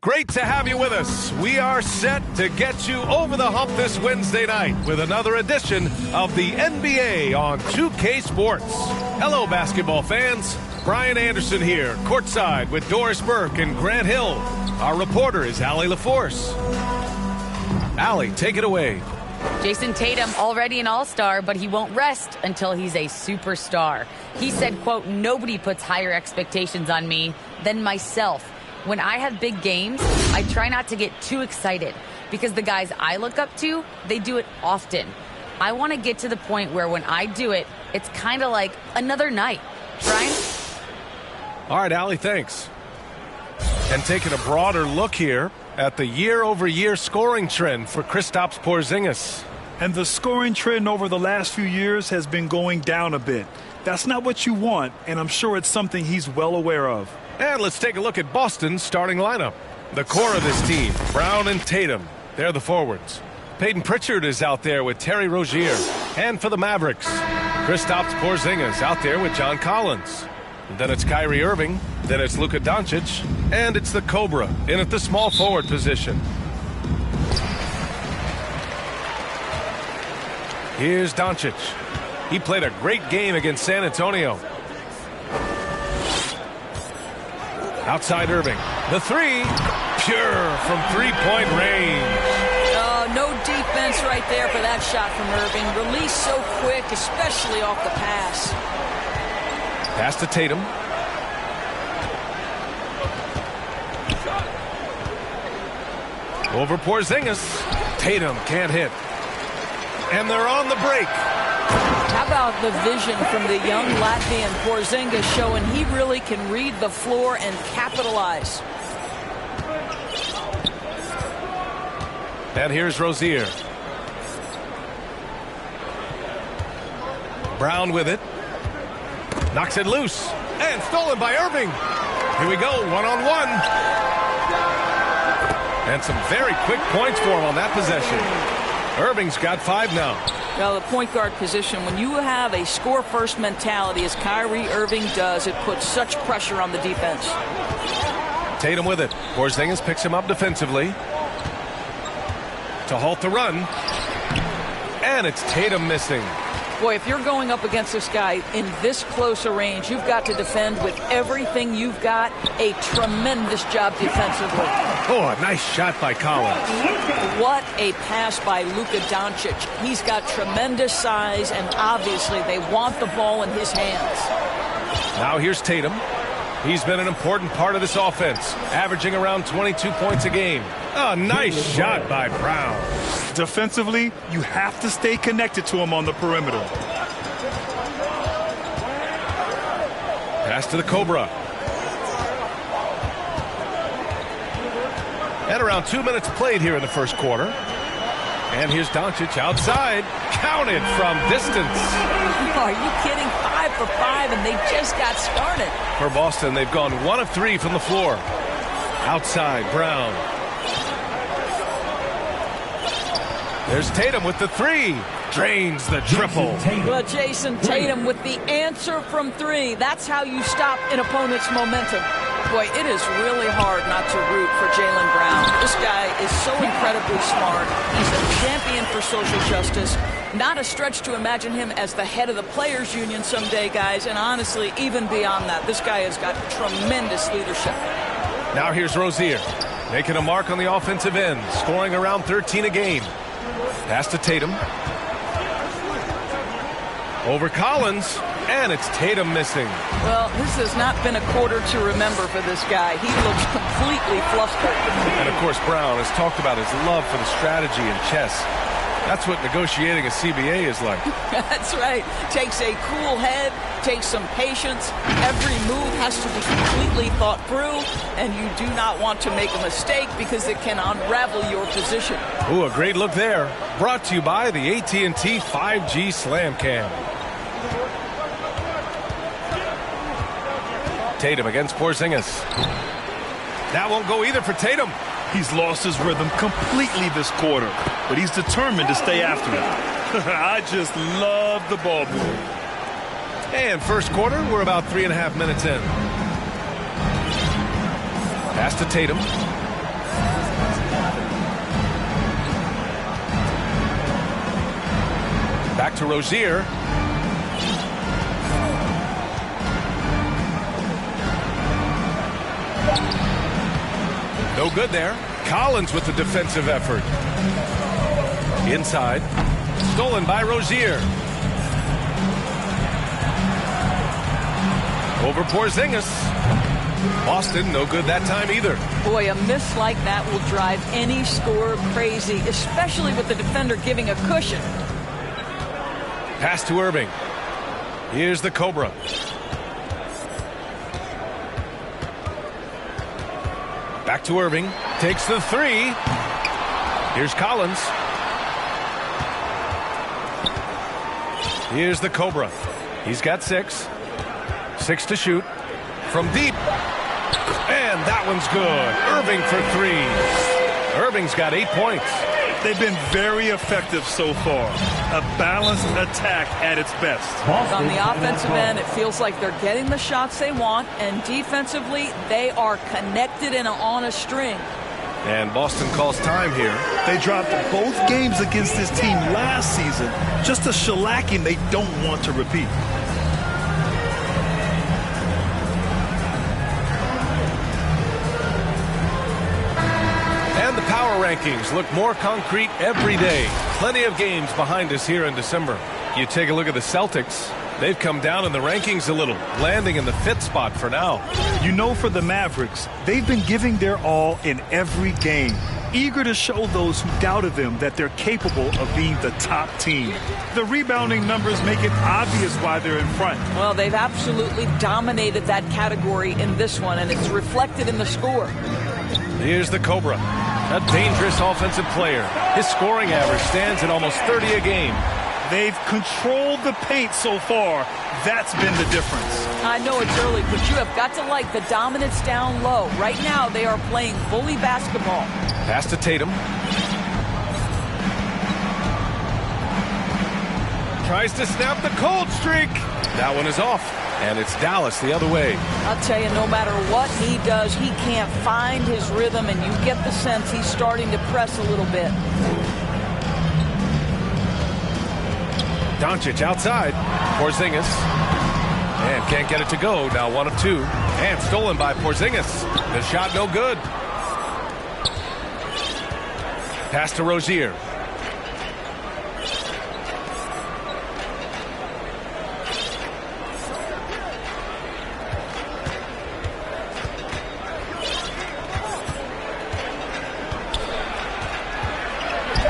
Great to have you with us. We are set to get you over the hump this Wednesday night with another edition of the NBA on 2K Sports. Hello, basketball fans. Brian Anderson here, courtside with Doris Burke and Grant Hill. Our reporter is Allie LaForce. Allie, take it away. Jason Tatum, already an all-star, but he won't rest until he's a superstar. He said, quote, "Nobody puts higher expectations on me than myself. When I have big games, I try not to get too excited because the guys I look up to, they do it often. I want to get to the point where when I do it, it's kind of like another night." Brian? All right, Allie, thanks. And taking a broader look here at the year-over-year scoring trend for Kristaps Porzingis. And the scoring trend over the last few years has been going down a bit. That's not what you want, and I'm sure it's something he's well aware of. And let's take a look at Boston's starting lineup. The core of this team, Brown and Tatum, they're the forwards. Peyton Pritchard is out there with Terry Rozier. And for the Mavericks, Kristaps Porzingis out there with John Collins. And then it's Kyrie Irving, then it's Luka Doncic, and it's the Cobra in at the small forward position. Here's Doncic. He played a great game against San Antonio. Outside Irving. The three. Pure from three-point range. No defense right there for that shot from Irving. Release so quick, especially off the pass. Pass to Tatum. Over Porzingis. Tatum can't hit. And they're on the break. How about the vision from the young Latvian Porzingis showing he really can read the floor and capitalize. And here's Rozier. Brown with it. Knocks it loose. And stolen by Irving. Here we go, one-on-one. And some very quick points for him on that possession. Irving's got 5 now. Well, the point guard position, when you have a score-first mentality, as Kyrie Irving does, it puts such pressure on the defense. Tatum with it. Porzingis picks him up defensively to halt the run. And it's Tatum missing. Boy, if you're going up against this guy in this close a range, you've got to defend with everything you've got. A tremendous job defensively. Oh, a nice shot by Collins. What a pass by Luka Doncic. He's got tremendous size, and obviously they want the ball in his hands. Now here's Tatum. He's been an important part of this offense, averaging around 22 points a game. A nice shot by Brown. Defensively, you have to stay connected to him on the perimeter. Pass to the Cobra. And around 2 minutes played here in the first quarter. And here's Doncic outside. Counted from distance. Are you kidding? 5 for 5, and they just got started. For Boston, they've gone 1 of 3 from the floor. Outside, Brown. There's Tatum with the 3. Drains the triple. Well, Jason Tatum with the answer from 3. That's how you stop an opponent's momentum. Boy, it is really hard not to root for Jaylen Brown. This guy is so incredibly smart. He's a champion for social justice. Not a stretch to imagine him as the head of the Players Union someday, guys. And honestly, even beyond that, this guy has got tremendous leadership. Now here's Rozier, making a mark on the offensive end, scoring around 13 a game. Pass to Tatum. Over Collins. And it's Tatum missing. Well, this has not been a quarter to remember for this guy. He looks completely flustered. And, of course, Brown has talked about his love for the strategy in chess. That's what negotiating a CBA is like. That's right. Takes a cool head, takes some patience. Every move has to be completely thought through, and you do not want to make a mistake because it can unravel your position. Ooh, a great look there. Brought to you by the AT&T 5G Slam Cam. Tatum against Porzingis. That won't go either for Tatum. He's lost his rhythm completely this quarter, but he's determined to stay after it. I just love the ball movement. And first quarter, we're about 3.5 minutes in. Pass to Tatum. Back to Rozier. No good there. Collins with the defensive effort. Inside. Stolen by Rozier. Over Porzingis. Boston, no good that time either. Boy, a miss like that will drive any scorer crazy, especially with the defender giving a cushion. Pass to Irving. Here's the Cobra. Back to Irving. Takes the three. Here's Collins. Here's the Cobra. He's got 6. 6 to shoot. From deep. And that one's good. Irving for 3. Irving's got 8 points. They've been very effective so far. A balanced attack at its best. On the offensive end, it feels like they're getting the shots they want, and defensively, they are connected and on a string. And Boston calls time here. They dropped both games against this team last season. Just a shellacking they don't want to repeat. And the power rankings look more concrete every day. Plenty of games behind us here in December. You take a look at the Celtics. They've come down in the rankings a little, landing in the 5th spot for now. You know, for the Mavericks, they've been giving their all in every game, eager to show those who doubted them that they're capable of being the top team. The rebounding numbers make it obvious why they're in front. Well, they've absolutely dominated that category in this one, and it's reflected in the score. Here's the Cobra, a dangerous offensive player. His scoring average stands at almost 30 a game. They've controlled the paint so far. That's been the difference. I know it's early, but you have got to like the dominance down low. Right now, they are playing bully basketball. Pass to Tatum. Tries to snap the cold streak. That one is off, and it's Dallas the other way. I'll tell you, no matter what he does, he can't find his rhythm, and you get the sense he's starting to press a little bit. Doncic outside. Porzingis. And can't get it to go. Now 1 of 2. And stolen by Porzingis. The shot no good. Pass to Rozier.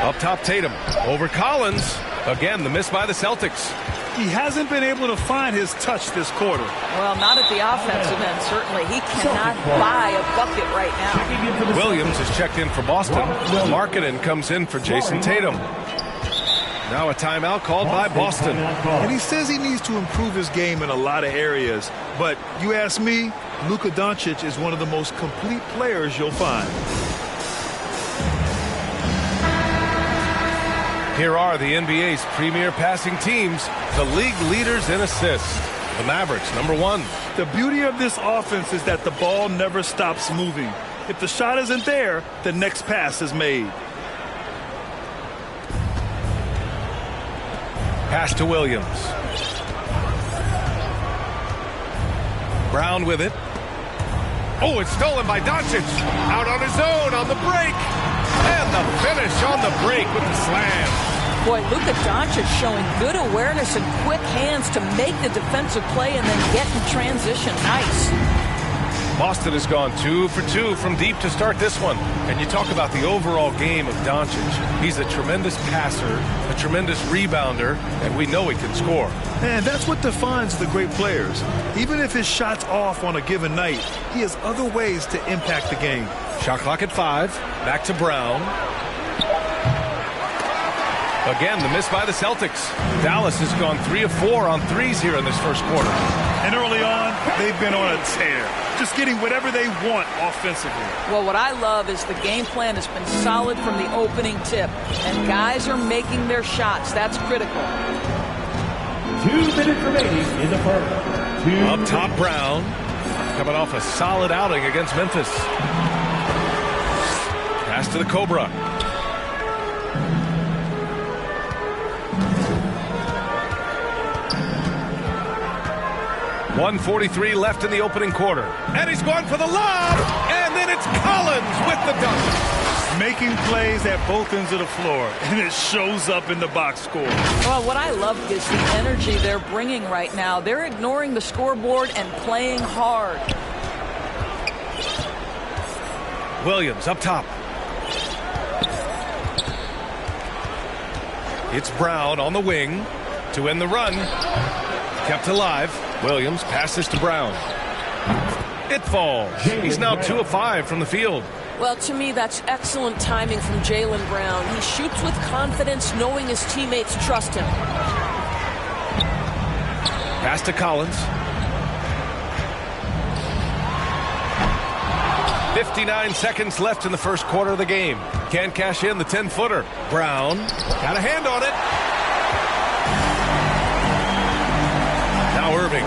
Up top, Tatum. Over Collins. Again, the miss by the Celtics. He hasn't been able to find his touch this quarter. Well, not at the offensive end, certainly. He cannot buy a bucket right now. Williams is checked in for Boston. Markkanen comes in for Jason Tatum. Now a timeout called by Boston. And he says he needs to improve his game in a lot of areas. But you ask me, Luka Doncic is one of the most complete players you'll find. Here are the NBA's premier passing teams, the league leaders in assists. The Mavericks, number 1. The beauty of this offense is that the ball never stops moving. If the shot isn't there, the next pass is made. Pass to Williams. Brown with it. Oh, it's stolen by Doncic. Out on his own on the break. And the finish on the break with the slam. Boy, Luka Doncic showing good awareness and quick hands to make the defensive play and then get in transition. Nice. Boston has gone 2 for 2 from deep to start this one. And you talk about the overall game of Doncic. He's a tremendous passer, a tremendous rebounder, and we know he can score. And that's what defines the great players. Even if his shot's off on a given night, he has other ways to impact the game. Shot clock at 5. Back to Brown. Again, the miss by the Celtics. Dallas has gone 3 of 4 on threes here in this first quarter. And early on, they've been on a tear, just getting whatever they want offensively. Well, what I love is the game plan has been solid from the opening tip, and guys are making their shots. That's critical. 2 minutes remaining in the first. Up top, Brown, coming off a solid outing against Memphis. Pass to the Cobra. 1:43 left in the opening quarter. And he's going for the lob. And then it's Collins with the dunk. Making plays at both ends of the floor, and it shows up in the box score. Well, what I love is the energy they're bringing right now. They're ignoring the scoreboard and playing hard. Williams up top. It's Brown on the wing to end the run. Kept alive. Williams passes to Brown. It falls. He's now 2 of 5 from the field. Well, to me, that's excellent timing from Jaylen Brown. He shoots with confidence, knowing his teammates trust him. Pass to Collins. 59 seconds left in the first quarter of the game. Can't cash in the 10-footer. Brown got a hand on it. Now Irving.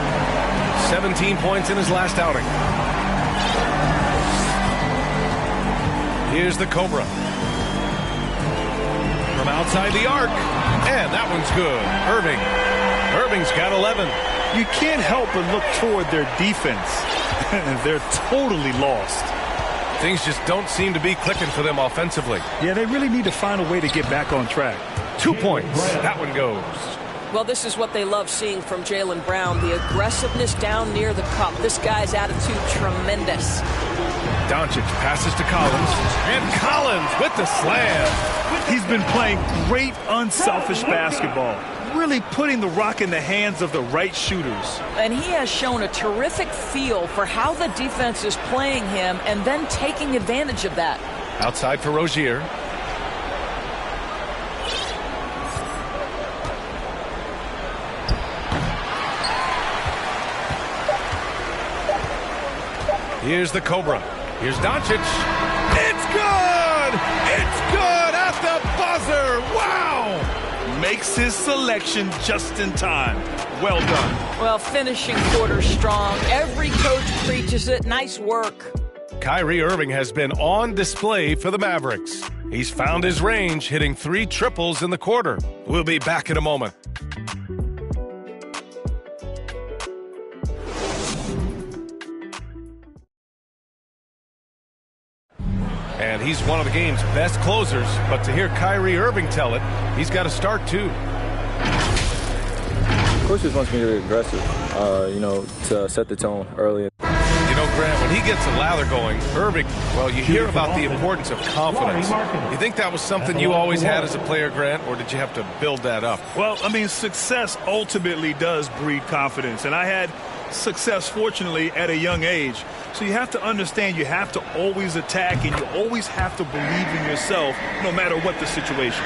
17 points in his last outing. Here's the Cobra. From outside the arc. And that one's good. Irving's got 11. You can't help but look toward their defense. They're totally lost. Things just don't seem to be clicking for them offensively. Yeah, they really need to find a way to get back on track. 2 points. That one goes. Well, this is what they love seeing from Jaylen Brown, the aggressiveness down near the cup. This guy's attitude, tremendous. Doncic passes to Collins. And Collins with the slam. He's been playing great, unselfish basketball. Really putting the rock in the hands of the right shooters. And he has shown a terrific feel for how the defense is playing him and then taking advantage of that. Outside for Rozier. Here's the Cobra. Here's Doncic. It's good! It's good at the buzzer! Wow! Makes his selection just in time. Well done. Well, finishing quarter strong. Every coach preaches it. Nice work. Kyrie Irving has been on display for the Mavericks. He's found his range, hitting 3 triples in the quarter. We'll be back in a moment. And he's one of the game's best closers, but to hear Kyrie Irving tell it, he's got to start too. Coach just wants me to be aggressive, to set the tone early. You know, Grant, when he gets a lather going, Irving, well, you hear about the importance of confidence. You think that was something you always had as a player, Grant, or did you have to build that up? Well, I mean, success ultimately does breed confidence, and I had success, fortunately, at a young age. So you have to understand you have to always attack, and you always have to believe in yourself no matter what the situation.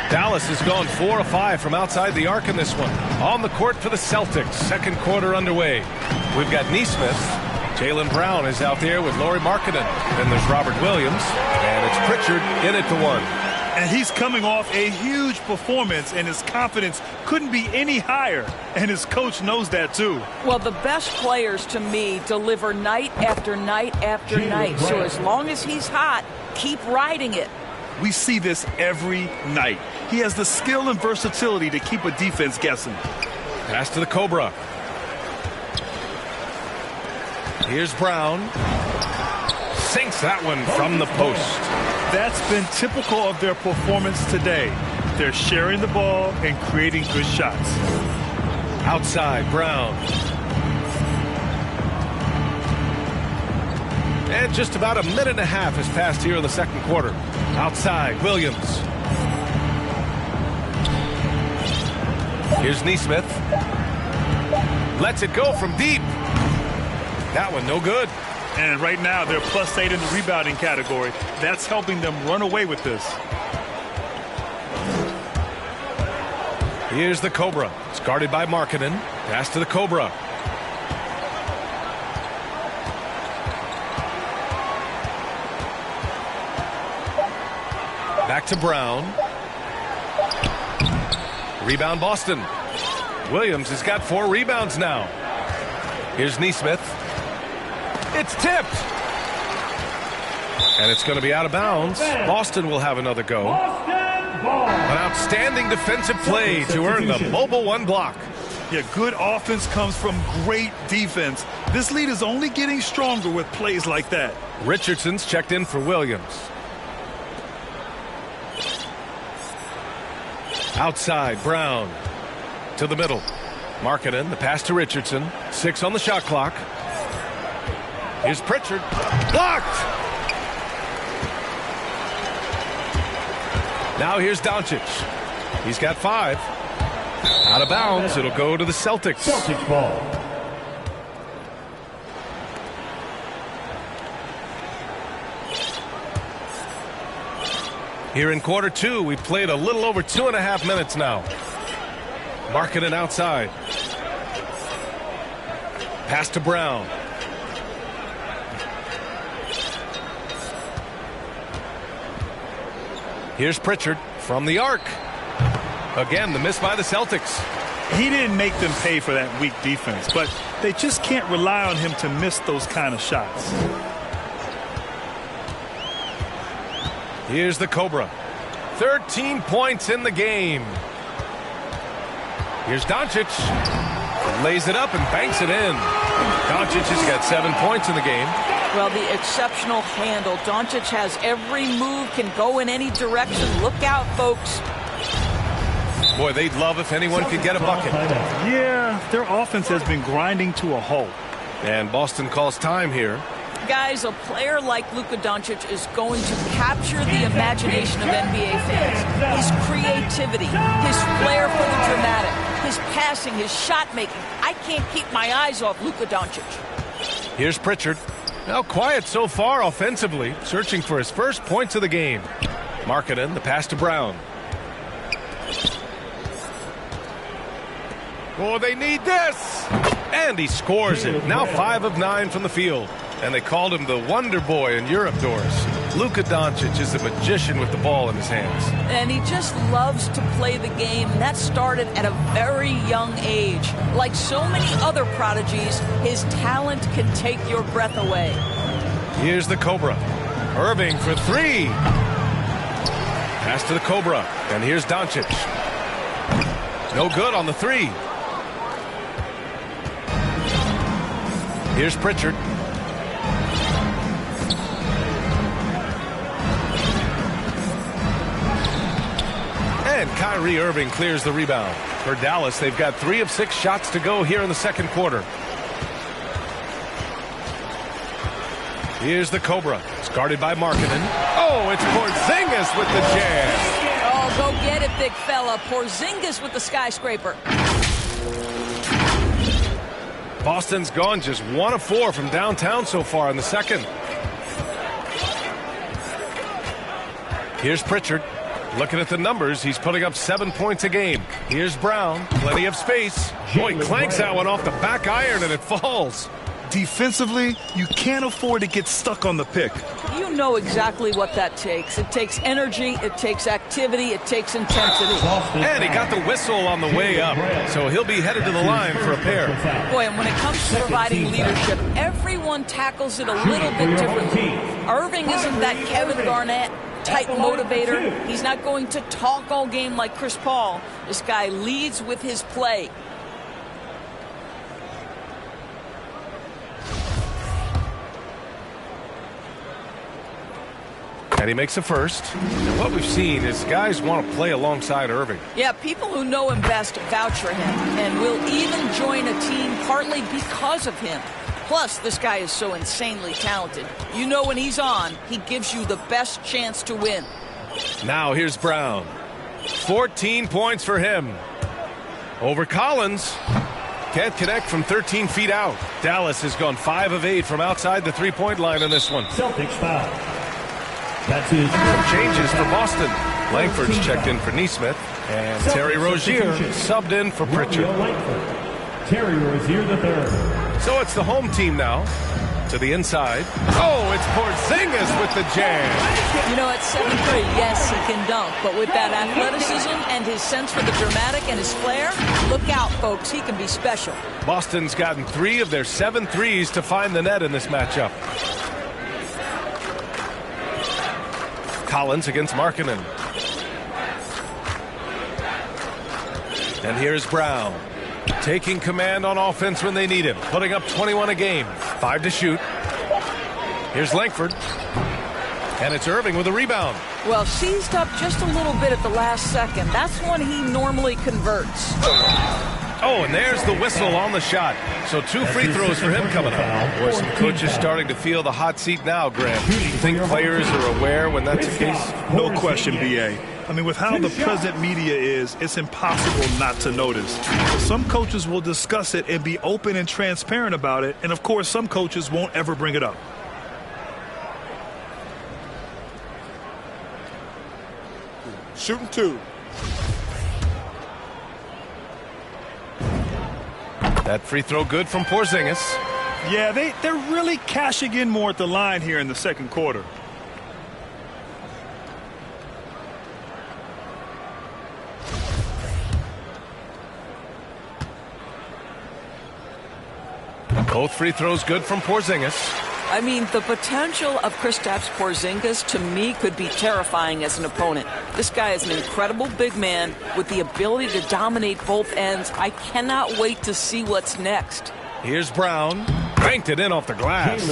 Dallas has gone 4 of 5 from outside the arc in this one. On the court for the Celtics. Second quarter underway. We've got Nesmith. Jaylen Brown is out there with Lauri Markkanen. Then there's Robert Williams. And it's Pritchard in at the 1. And he's coming off a huge performance, and his confidence couldn't be any higher. And his coach knows that, too. Well, the best players, to me, deliver night after night after night. So as long as he's hot, keep riding it. We see this every night. He has the skill and versatility to keep a defense guessing. Pass to the Cobra. Here's Brown. Sinks that one from the post. That's been typical of their performance today. They're sharing the ball and creating good shots. Outside, Brown. And just about a minute and a half has passed here in the second quarter. Outside, Williams. Here's Nesmith. Lets it go from deep. That one no good. And right now they're +8 in the rebounding category. That's helping them run away with this. Here's the Cobra. It's guarded by Markkanen. Pass to the Cobra. Back to Brown. Rebound Boston. Williams has got 4 rebounds now. Here's Nesmith. It's tipped. And it's going to be out of bounds. Boston will have another go. An outstanding defensive play to earn the mobile 1 block. Yeah, good offense comes from great defense. This lead is only getting stronger with plays like that. Richardson's checked in for Williams. Outside, Brown. To the middle. Markkanen, the pass to Richardson. 6 on the shot clock. Here's Pritchard. Blocked! Now here's Doncic. He's got 5. Out of bounds. It'll go to the Celtics. Celtics ball. Here in quarter 2, we've played a little over 2.5 minutes now. Markkanen outside. Pass to Brown. Here's Pritchard from the arc. Again, the miss by the Celtics. He didn't make them pay for that weak defense, but they just can't rely on him to miss those kind of shots. Here's the Cobra. 13 points in the game. Here's Doncic. Lays it up and banks it in. Doncic has got 7 points in the game. Well, the exceptional handle. Doncic has every move, can go in any direction. Look out, folks. Boy, they'd love if anyone could get a bucket. Yeah, their offense has been grinding to a halt. And Boston calls time here. Guys, a player like Luka Doncic is going to capture the imagination of NBA fans. His creativity, his flair for the dramatic, his passing, his shot making. I can't keep my eyes off Luka Doncic. Here's Pritchard. Now quiet so far offensively, searching for his first points of the game. Markkanen, the pass to Brown. Oh, they need this! And he scores it. Now 5 of 9 from the field. And they called him the Wonder Boy in Europe, Doris. Luka Doncic is a magician with the ball in his hands. And he just loves to play the game. And that started at a very young age. Like so many other prodigies, his talent can take your breath away. Here's the Cobra. Irving for 3. Pass to the Cobra. And here's Doncic. No good on the 3. Here's Pritchard. And Kyrie Irving clears the rebound. For Dallas, they've got 3 of 6 shots to go here in the second quarter. Here's the Cobra. It's guarded by Markkanen. Oh, it's Porzingis with the jam. Oh, go get it, big fella. Porzingis with the skyscraper. Boston's gone just 1 of 4 from downtown so far in the second. Here's Pritchard. Looking at the numbers, he's putting up 7 points a game. Here's Brown. Plenty of space. Boy, clanks that one off the back iron and it falls. Defensively, you can't afford to get stuck on the pick. You know exactly what that takes. It takes energy, it takes activity, it takes intensity. And he got the whistle on the way up, so he'll be headed to the line for a pair. Boy, and when it comes to providing leadership, everyone tackles it a little bit differently. Irving isn't that Kevin Garnett type motivator. He's not going to talk all game like Chris Paul. This guy leads with his play. And he makes a first. And what we've seen is guys want to play alongside Irving. Yeah, people who know him best vouch for him and will even join a team partly because of him. Plus, this guy is so insanely talented. You know when he's on, he gives you the best chance to win. Now here's Brown. 14 points for him. Over Collins. Can't connect from 13 feet out. Dallas has gone 5 of 8 from outside the three-point line in this one. Celtics foul. That's his changes for Boston. Langford's checked in for Neesmith. And Terry Rozier subbed in for Pritchard. Terry Rozier III. So it's the home team now. To the inside. Oh, it's Porzingis with the jam. You know, at 7'3", yes, he can dunk. But with that athleticism and his sense for the dramatic and his flair, look out, folks. He can be special. Boston's gotten 3 of their 7 threes to find the net in this matchup. Collins against Markkanen. And here's Brown. Taking command on offense when they need him. Putting up 21 a game. 5 to shoot. Here's Langford. And it's Irving with a rebound. Well, seized up just a little bit at the last second. That's when he normally converts. Oh, and there's the whistle on the shot. So 2 free throws for him coming up. Boy, some coaches starting to feel the hot seat now, Graham. Do you think players are aware when that's the case? No question, B.A. I mean, with how the present media is, it's impossible not to notice. Some coaches will discuss it and be open and transparent about it. And, of course, some coaches won't ever bring it up. Shooting 2. That free throw good from Porzingis. Yeah, they're really cashing in more at the line here in the second quarter. Both free throws good from Porzingis. I mean, the potential of Kristaps Porzingis, to me, could be terrifying as an opponent. This guy is an incredible big man with the ability to dominate both ends. I cannot wait to see what's next. Here's Brown. Banked it in off the glass.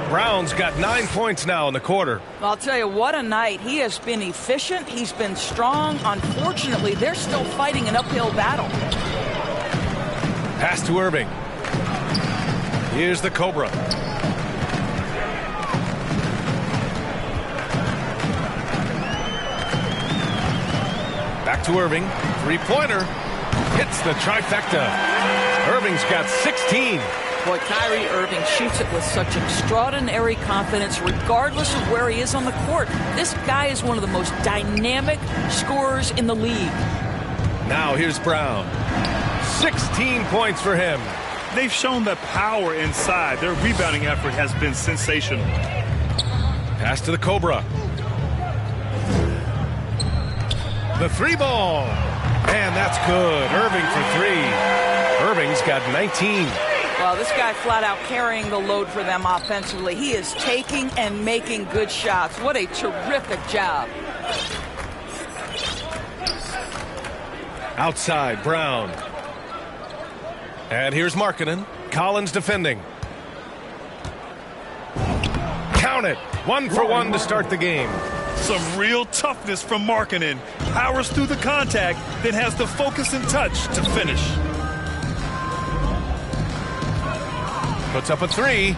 Brown's got 9 points now in the quarter. I'll tell you, what a night. He has been efficient. He's been strong. Unfortunately, they're still fighting an uphill battle. Pass to Irving. Here's the Cobra. Back to Irving. Three-pointer. Hits the trifecta. Irving's got 16. Boy, Kyrie Irving shoots it with such extraordinary confidence regardless of where he is on the court. This guy is one of the most dynamic scorers in the league. Now here's Brown. 16 points for him. They've shown the power inside. Their rebounding effort has been sensational. Pass to the Cobra. The 3-ball. And that's good. Irving for 3. Irving's got 19. Well, this guy flat out carrying the load for them offensively. He is taking and making good shots. What a terrific job. Outside, Brown. And here's Markkanen. Collins defending. Count it. 1 for 1 to start the game. Some real toughness from Markkanen. Powers through the contact, then has the focus and touch to finish. Puts up a 3.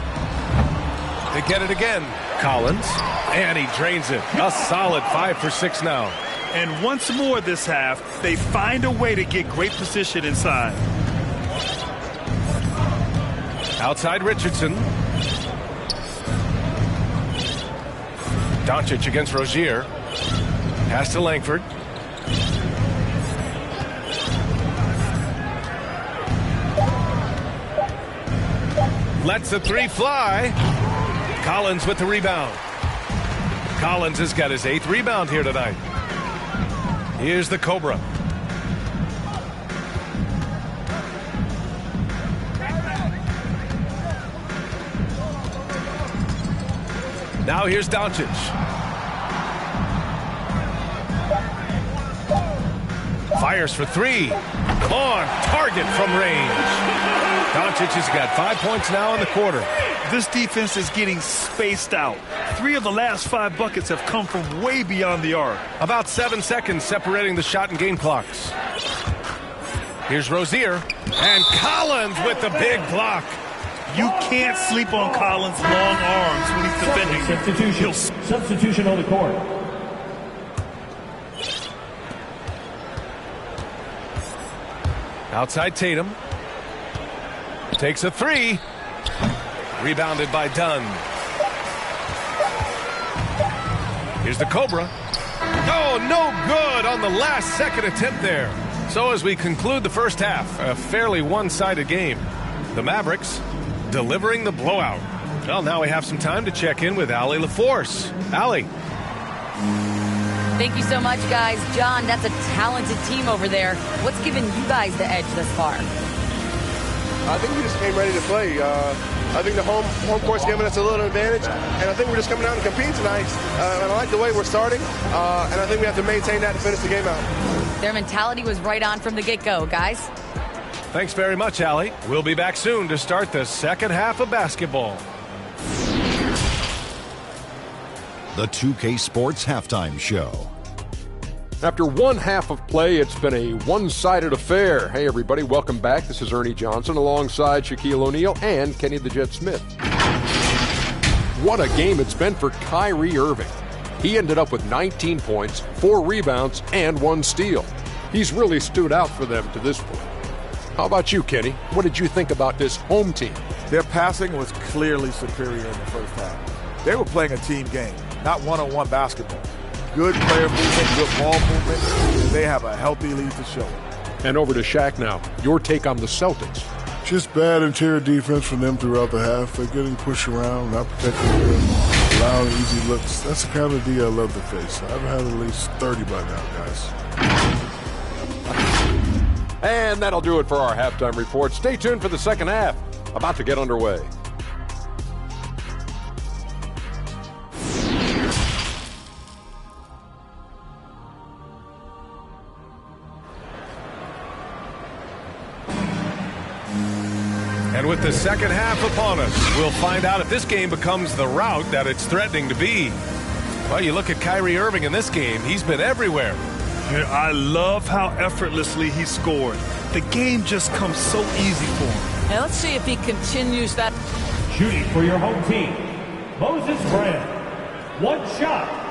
They get it again. Collins. And he drains it. A solid 5 for 6 now. And once more this half, they find a way to get great position inside. Outside Richardson. Doncic against Rozier. Pass to Langford. Lets the 3 fly. Collins with the rebound. Collins has got his 8th rebound here tonight. Here's the Cobra. Now here's Doncic. Fires for 3. On target from range. Doncic has got 5 points now in the quarter. This defense is getting spaced out. 3 of the last 5 buckets have come from way beyond the arc. About 7 seconds separating the shot and game clocks. Here's Rozier. And Collins with the big block. You can't sleep on Collins' long arms when he's defending. Substitution on the court. Outside Tatum. Takes a 3. Rebounded by Dunn. Here's the Cobra. Oh, no good on the last second attempt there. So as we conclude the first half, a fairly one-sided game. The Mavericks delivering the blowout. Well, now we have some time to check in with Allie LaForce. Allie. Thank you so much, guys. John, that's a talented team over there. What's given you guys the edge thus far? I think we just came ready to play. I think the home court's giving us a little advantage, and I think we're just coming out and competing tonight. And I like the way we're starting, and I think we have to maintain that to finish the game out. Their mentality was right on from the get-go, guys. Thanks very much, Allie. We'll be back soon to start the second half of basketball. The 2K Sports Halftime Show. After one half of play, it's been a one-sided affair. Hey, everybody, welcome back. This is Ernie Johnson alongside Shaquille O'Neal and Kenny the Jet Smith. What a game it's been for Kyrie Irving. He ended up with 19 points, 4 rebounds, and 1 steal. He's really stood out for them to this point. How about you, Kenny? What did you think about this home team? Their passing was clearly superior in the first half. They were playing a team game, not one-on-one basketball. Good player movement, good ball movement, and they have a healthy lead to show it. And over to Shaq now. Your take on the Celtics. Just bad interior defense from them throughout the half. They're getting pushed around, not protecting the rim, allowing easy looks. That's the kind of D I love to face. I've had at least 30 by now, guys. And that'll do it for our halftime report. Stay tuned for the second half. About to get underway. And with the second half upon us, we'll find out if this game becomes the rout that it's threatening to be. Well, you look at Kyrie Irving in this game, he's been everywhere. Yeah, I love how effortlessly he scored. The game just comes so easy for him. Now let's see if he continues that. Shooting for your home team, Moses Brown. One shot.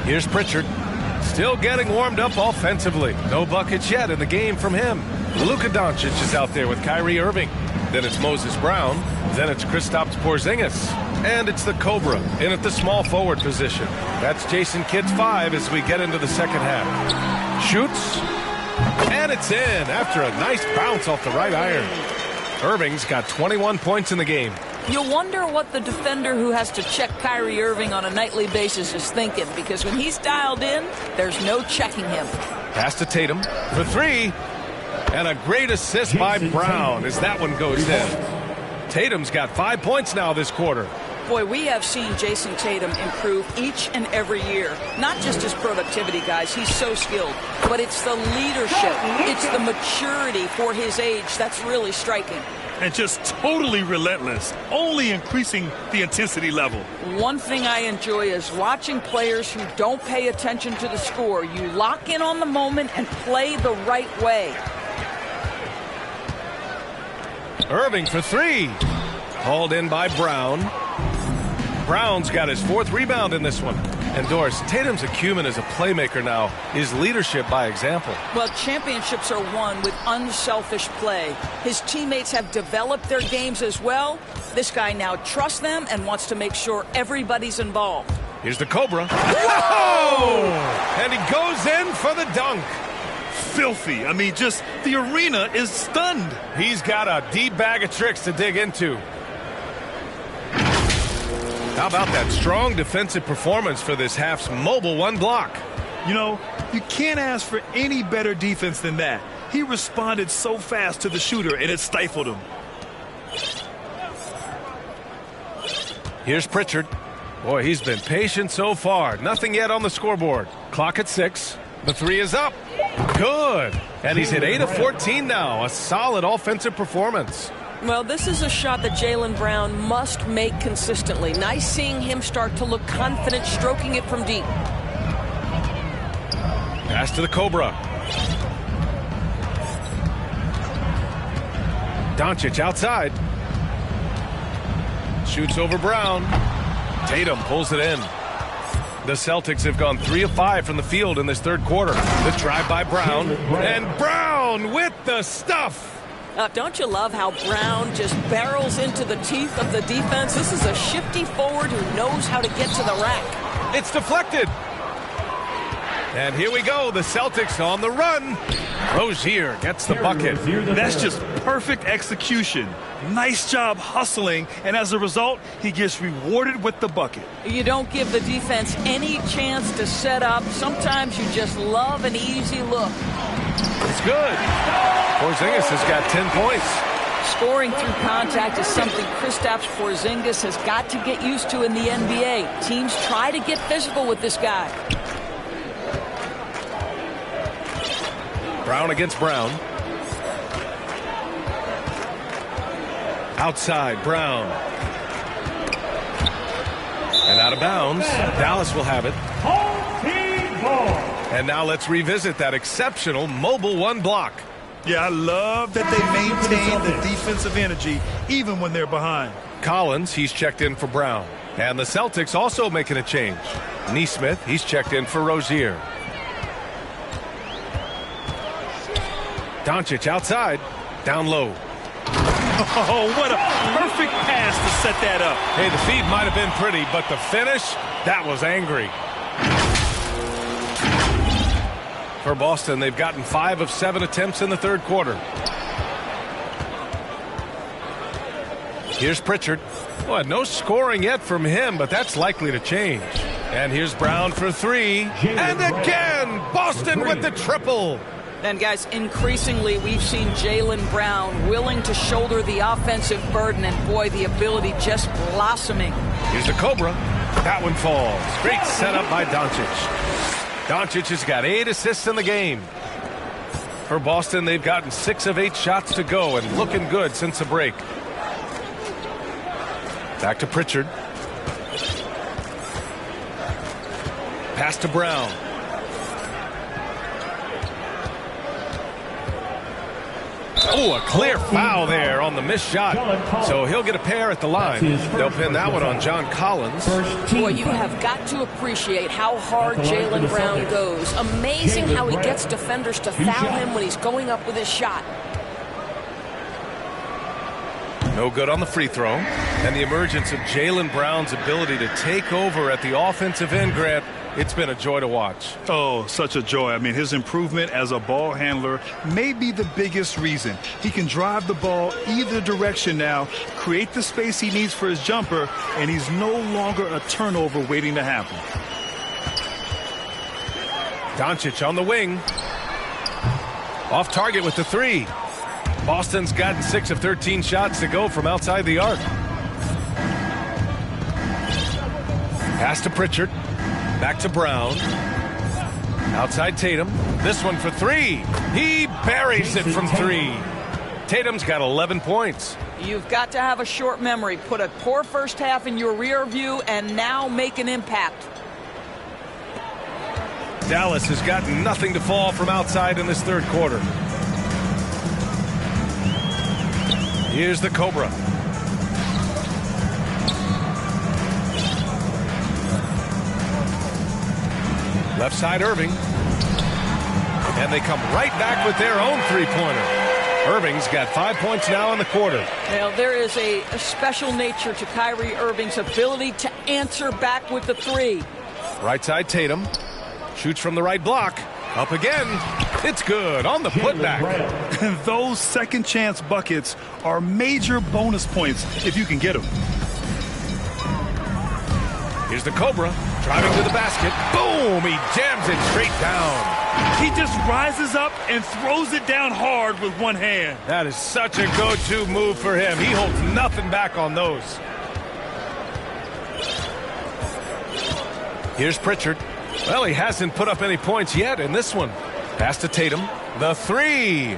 Here's Pritchard, still getting warmed up offensively. No buckets yet in the game from him. Luka Doncic is out there with Kyrie Irving. Then it's Moses Brown. Then it's Kristaps Porzingis. And it's the Cobra in at the small forward position. That's Jason Kidd's 5 as we get into the second half. Shoots. And it's in after a nice bounce off the right iron. Irving's got 21 points in the game. You wonder what the defender who has to check Kyrie Irving on a nightly basis is thinking, because when he's dialed in, there's no checking him. Pass to Tatum for 3. And a great assist by Brown as that one goes in. Tatum's got 5 points now this quarter. Boy, we have seen Jason Tatum improve each and every year. Not just his productivity, guys. He's so skilled. But it's the leadership. It's the maturity for his age that's really striking. And just totally relentless, only increasing the intensity level. One thing I enjoy is watching players who don't pay attention to the score. You lock in on the moment and play the right way. Irving for 3. Hauled in by Brown. Brown's got his 4th rebound in this one. And Doris, Tatum's acumen as a playmaker now is leadership by example. Well, championships are won with unselfish play. His teammates have developed their games as well. This guy now trusts them and wants to make sure everybody's involved. Here's the Cobra. Whoa! And he goes in for the dunk. Filthy. I mean, just the arena is stunned. He's got a deep bag of tricks to dig into. How about that strong defensive performance for this half's mobile 1 block? You know, you can't ask for any better defense than that. He responded so fast to the shooter, and it stifled him. Here's Pritchard. Boy, he's been patient so far. Nothing yet on the scoreboard. Clock at 6. The 3 is up. Good. And he's hit 8 of 14 now. A solid offensive performance. Well, this is a shot that Jaylen Brown must make consistently. Nice seeing him start to look confident, stroking it from deep. Pass to the Cobra. Doncic outside. Shoots over Brown. Tatum pulls it in. The Celtics have gone 3 of 5 from the field in this third quarter. The drive by Brown. And Brown with the stuff. Don't you love how Brown just barrels into the teeth of the defense? This is a shifty forward who knows how to get to the rack. It's deflected. And here we go. The Celtics on the run. Rozier gets the bucket. That's just perfect execution. Nice job hustling, and as a result, he gets rewarded with the bucket. You don't give the defense any chance to set up. Sometimes you just love an easy look. It's good. Porzingis has got 10 points. Scoring through contact is something Kristaps Porzingis has got to get used to in the NBA. Teams try to get physical with this guy. Brown against Brown. Outside, Brown. And out of bounds. Dallas will have it. And now let's revisit that exceptional mobile one block. Yeah, I love that they maintain the defensive energy even when they're behind. Collins, he's checked in for Brown. And the Celtics also making a change. Nesmith, he's checked in for Rozier. Doncic outside, down low. Oh, what a perfect pass to set that up. Hey, the feed might have been pretty, but the finish, that was angry. For Boston, they've gotten 5 of 7 attempts in the third quarter. Here's Pritchard. Well, no scoring yet from him, but that's likely to change. And here's Brown for 3. And again, Boston with the triple. And guys, increasingly we've seen Jaylen Brown willing to shoulder the offensive burden, and boy, the ability just blossoming. Here's the Cobra. That one falls. Great setup by Doncic. Doncic has got 8 assists in the game. For Boston, they've gotten 6 of 8 shots to go and looking good since the break. Back to Pritchard. Pass to Brown. Oh, a clear foul there on the missed shot. So he'll get a pair at the line. They'll pin that one on John Collins. Boy, you have got to appreciate how hard Jaylen Brown goes. Amazing how he gets defenders to foul him when he's going up with his shot. No good on the free throw. And the emergence of Jaylen Brown's ability to take over at the offensive end, Grant, it's been a joy to watch. Oh, such a joy. I mean, his improvement as a ball handler may be the biggest reason. He can drive the ball either direction now, create the space he needs for his jumper, and he's no longer a turnover waiting to happen. Doncic on the wing. Off target with the 3. Boston's gotten 6 of 13 shots to go from outside the arc. Pass to Pritchard. Back to Brown. Outside Tatum. This one for 3. He buries it from 3. Tatum's got 11 points. You've got to have a short memory. Put a poor first half in your rear view and now make an impact. Dallas has gotten nothing to fall from outside in this third quarter. Here's the Cobra. Left side Irving. And they come right back with their own three-pointer. Irving's got 5 points now in the quarter. Now, there is a special nature to Kyrie Irving's ability to answer back with the 3. Right side Tatum. Shoots from the right block. Up again. It's good on the putback. Those second chance buckets are major bonus points if you can get them. Here's the Cobra. Driving to the basket. Boom! He jams it straight down. He just rises up and throws it down hard with one hand. That is such a go-to move for him. He holds nothing back on those. Here's Pritchard. Well, he hasn't put up any points yet in this one. Pass to Tatum. The 3.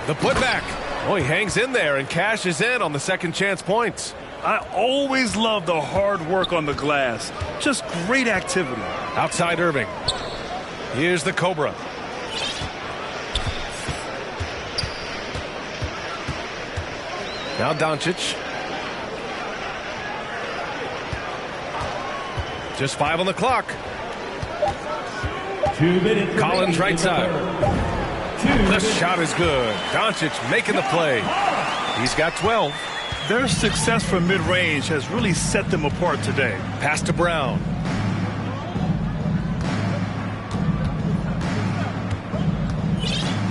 The putback. Oh, he hangs in there and cashes in on the second chance points. I always love the hard work on the glass. Just great activity. Outside Irving. Here's the Cobra. Now Doncic. Just 5 on the clock. 2 minutes. Collins right side. The shot is good. Doncic making the play. He's got 12. Their success from mid-range has really set them apart today. Pass to Brown.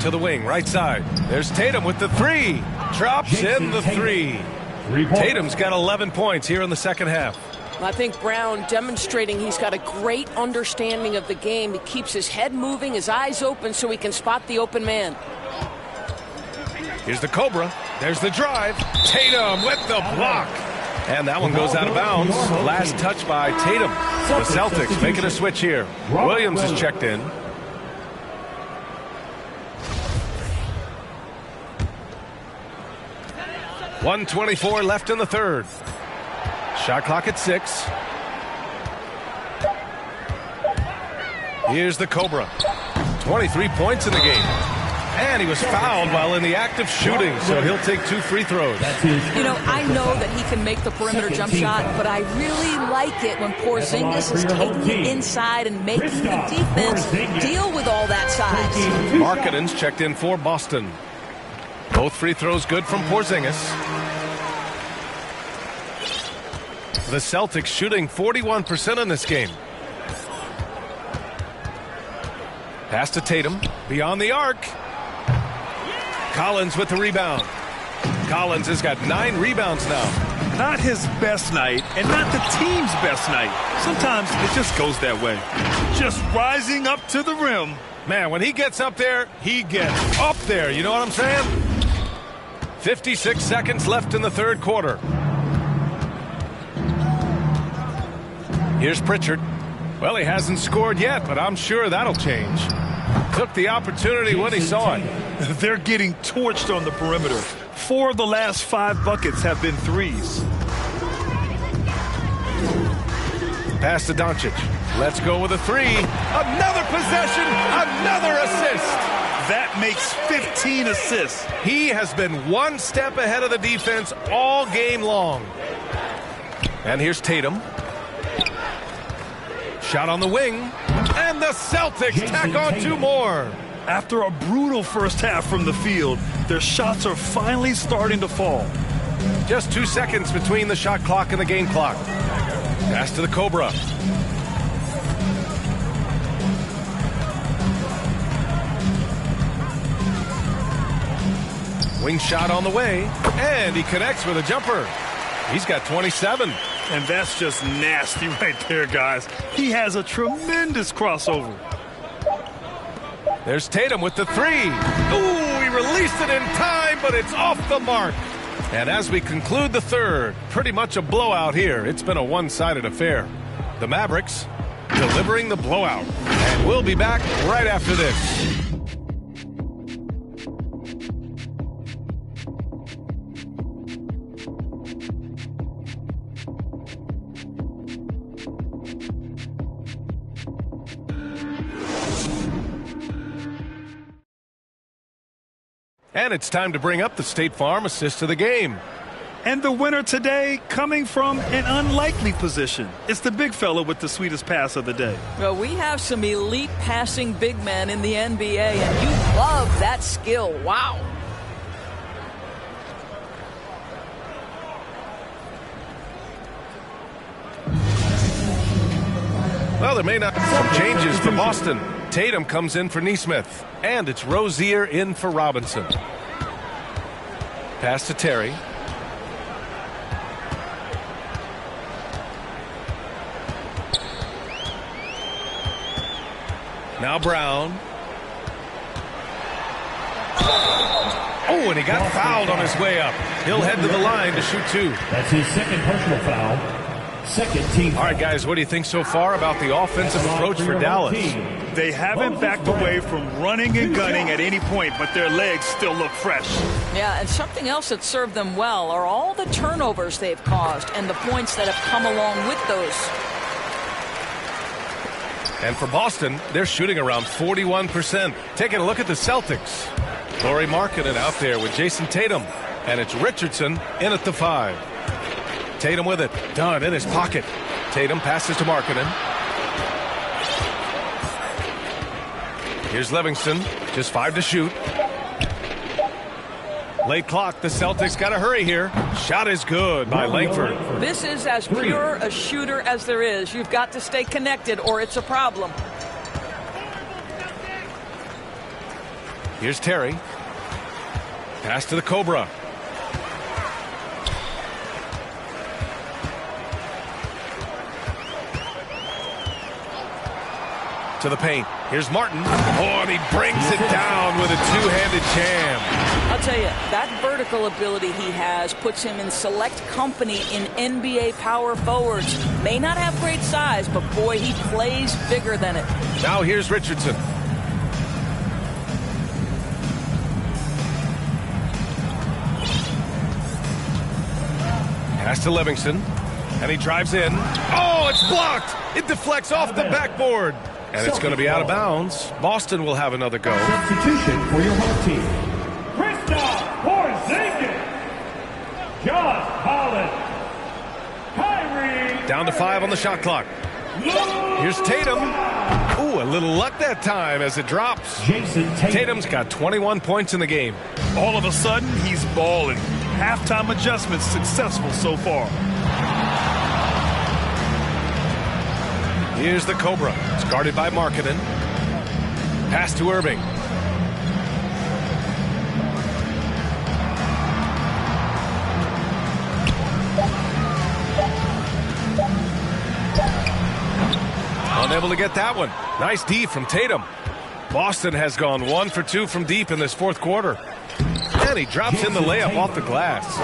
To the wing, right side. There's Tatum with the 3. Drops in the 3. Tatum's got 11 points here in the second half. I think Brown demonstrating he's got a great understanding of the game. He keeps his head moving, his eyes open so he can spot the open man. Here's the Cobra. There's the drive. Tatum with the block. And that one goes out of bounds. Last touch by Tatum. The Celtics making a switch here. Williams is checked in. .124 left in the third. Shot clock at 6. Here's the Cobra. 23 points in the game. And he was fouled while in the act of shooting, so he'll take 2 free throws. You know, I know that he can make the perimeter jump shot, but I really like it when Porzingis is taking it inside and making the defense deal with all that size. Markkanen's checked in for Boston. Both free throws good from Porzingis. The Celtics shooting 41% in this game. Pass to Tatum. Beyond the arc. Collins with the rebound. Collins has got 9 rebounds now. Not his best night, and not the team's best night. Sometimes it just goes that way. Just rising up to the rim. Man, when he gets up there, he gets up there. You know what I'm saying? 56 seconds left in the third quarter. Here's Pritchard. Well, he hasn't scored yet, but I'm sure that'll change. Took the opportunity when he saw it. They're getting torched on the perimeter. 4 of the last 5 buckets have been threes. Pass to Doncic. Let's go with a 3. Another possession, another assist. That makes 15 assists. He has been one step ahead of the defense all game long. And here's Tatum. Shot on the wing. And the Celtics tack on 2 more. After a brutal first half from the field, their shots are finally starting to fall. Just 2 seconds between the shot clock and the game clock. Pass to the Cobra. Wing shot on the way, and he connects with a jumper. He's got 27. And that's just nasty right there, guys. He has a tremendous crossover. There's Tatum with the 3. Ooh, he released it in time, but it's off the mark. And as we conclude the third, pretty much a blowout here. It's been a one-sided affair. The Mavericks delivering the blowout. And we'll be back right after this. And it's time to bring up the State Farm assist of the game. And the winner today coming from an unlikely position. It's the big fella with the sweetest pass of the day. Well, we have some elite passing big men in the NBA, and you love that skill. Wow. Well, there may not be some changes for Boston. Tatum comes in for Nesmith. And it's Rozier in for Robinson. Pass to Terry. Now Brown. Oh, and he got fouled on his way up. He'll head to the line to shoot 2. That's his second personal foul. Second team. All right, guys, what do you think so far about the offensive approach for Dallas? They haven't backed away from running and gunning at any point, but their legs still look fresh. Yeah, and something else that served them well are all the turnovers they've caused and the points that have come along with those. And for Boston, they're shooting around 41%. Taking a look at the Celtics. Lauri Markkanen out there with Jason Tatum. And it's Richardson in at the 5. Tatum with it. Done in his pocket. Tatum passes to Markkanen. Here's Livingston. Just 5 to shoot. Late clock. The Celtics got to hurry here. Shot is good by Langford. This is as pure a shooter as there is. You've got to stay connected or it's a problem. Here's Terry. Pass to the Cobra. To the paint. Here's Martin. Oh, and he brings it down with a two-handed jam. I'll tell you, that vertical ability he has puts him in select company in NBA power forwards. May not have great size, but boy, he plays bigger than it. Now here's Richardson. Pass to Livingston. And he drives in. Oh, it's blocked. It deflects off the backboard. And it's going to be out of bounds. Boston will have another go. Substitution for your home team. Kristaps Porzingis. John Collins. Kyrie. Down to 5 on the shot clock. Here's Tatum. Ooh, a little luck that time as it drops. Tatum's got 21 points in the game. All of a sudden, he's balling. Halftime adjustments successful so far. Here's the Cobra. It's guarded by Markkanen. Pass to Irving. Unable to get that one. Nice D from Tatum. Boston has gone 1 for 2 from deep in this fourth quarter. And he drops in the layup off the glass.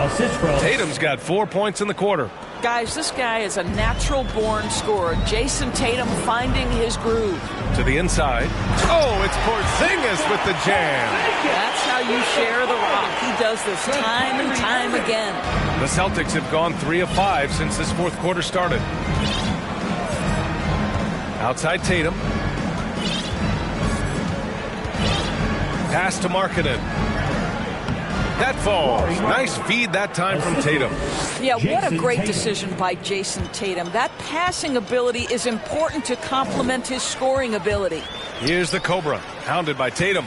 Tatum's got 4 points in the quarter. Guys, this guy is a natural-born scorer. Jason Tatum finding his groove. To the inside. Oh, it's Porzingis with the jam. That's how you share the rock. He does this time and time again. The Celtics have gone 3 of 5 since this fourth quarter started. Outside Tatum. Pass to Markkanen. That falls. Nice feed that time from Tatum. Yeah, what a great decision by Jason Tatum. That passing ability is important to complement his scoring ability. Here's the Cobra, hounded by Tatum.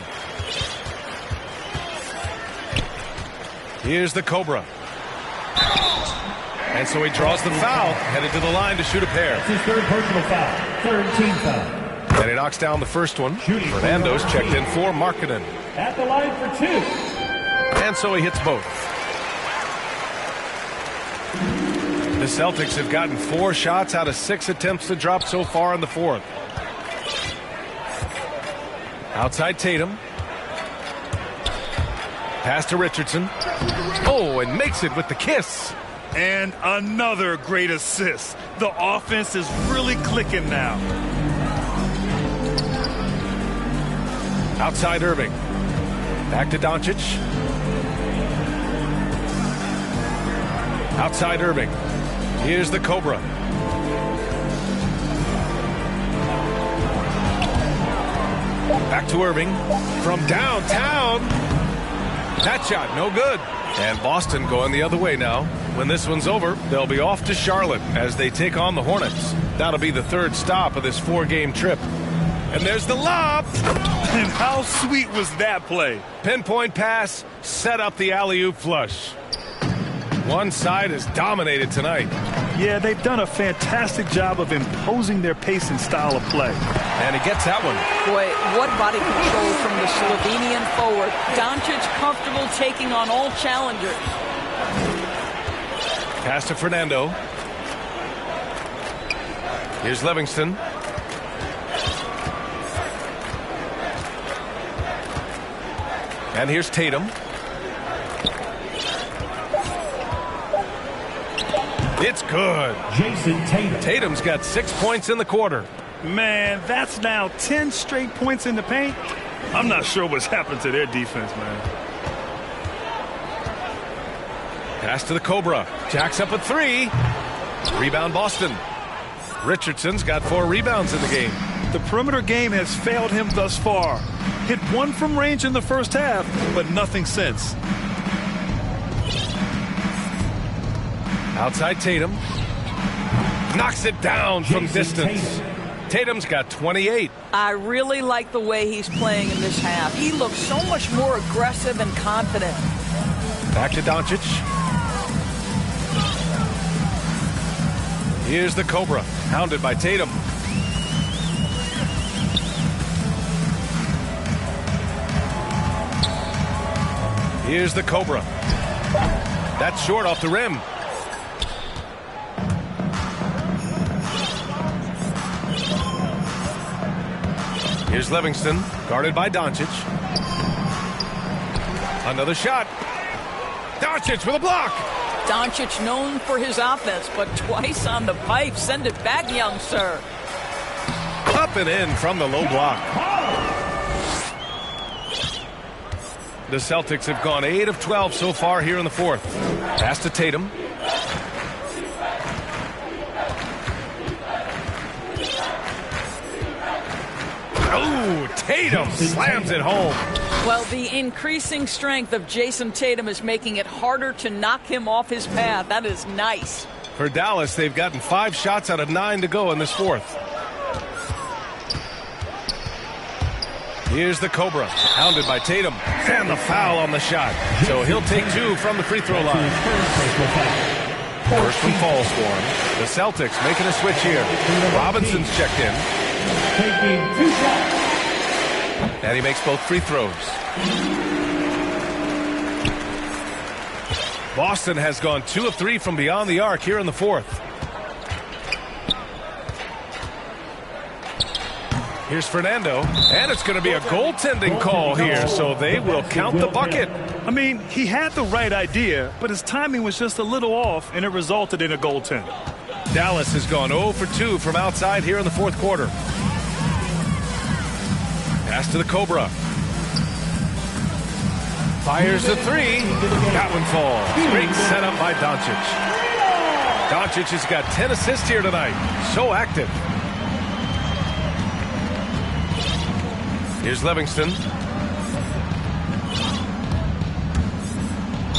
Here's the Cobra. And so he draws the foul, headed to the line to shoot a pair. That's his third personal foul, third team foul. And he knocks down the first one. Fernando's checked in for Markkanen. At the line for 2. And so he hits both. The Celtics have gotten 4 shots out of 6 attempts to drop so far in the fourth. Outside Tatum. Pass to Richardson. Oh, and makes it with the kiss. And another great assist. The offense is really clicking now. Outside Irving. Back to Doncic. Outside Irving. Here's the Cobra. Back to Irving. From downtown. That shot, no good. And Boston going the other way now. When this one's over, they'll be off to Charlotte as they take on the Hornets. That'll be the third stop of this 4-game trip. And there's the lob. And how sweet was that play? Pinpoint pass, set up the alley-oop flush. One side is dominated tonight. Yeah, they've done a fantastic job of imposing their pace and style of play. And he gets that one. Boy, what body control from the Slovenian forward. Doncic comfortable taking on all challengers. Pass to Fernando. Here's Livingston. And here's Tatum. It's good. Jason Tatum. Tatum's got 6 points in the quarter. Man, that's now 10 straight points in the paint. I'm not sure what's happened to their defense, man. Pass to the Cobra. Jacks up a 3. Rebound Boston. Richardson's got 4 rebounds in the game. The perimeter game has failed him thus far. Hit 1 from range in the first half, but nothing since. Outside Tatum. Knocks it down from distance. Tatum's got 28. I really like the way he's playing in this half. He looks so much more aggressive and confident. Back to Doncic. Here's the Cobra, hounded by Tatum. Here's the Cobra. That's short off the rim. Here's Livingston, guarded by Doncic. Another shot. Doncic with a block. Doncic known for his offense, but twice on the pipe. Send it back, young sir. Up and in from the low block. The Celtics have gone 8 of 12 so far here in the fourth. Pass to Tatum. Oh, Tatum slams it home. Well, the increasing strength of Jason Tatum is making it harder to knock him off his path. That is nice. For Dallas, they've gotten 5 shots out of 9 to go in this fourth. Here's the Cobra, hounded by Tatum, and the foul on the shot. So he'll take 2 from the free throw line. First one falls for him. The Celtics making a switch here. Robinson's checked in. Taking 2 shots. And he makes both free throws. Boston has gone 2 of 3 from beyond the arc here in the fourth. Here's Fernando, and it's going to be a goaltending call here, so they will count the bucket. I mean, he had the right idea, but his timing was just a little off, and it resulted in a goaltend. Dallas has gone 0 for 2 from outside here in the fourth quarter. Pass to the Cobra. Fires the 3. That one falls. Great setup by Doncic. Doncic has got 10 assists here tonight. So active. Here's Livingston.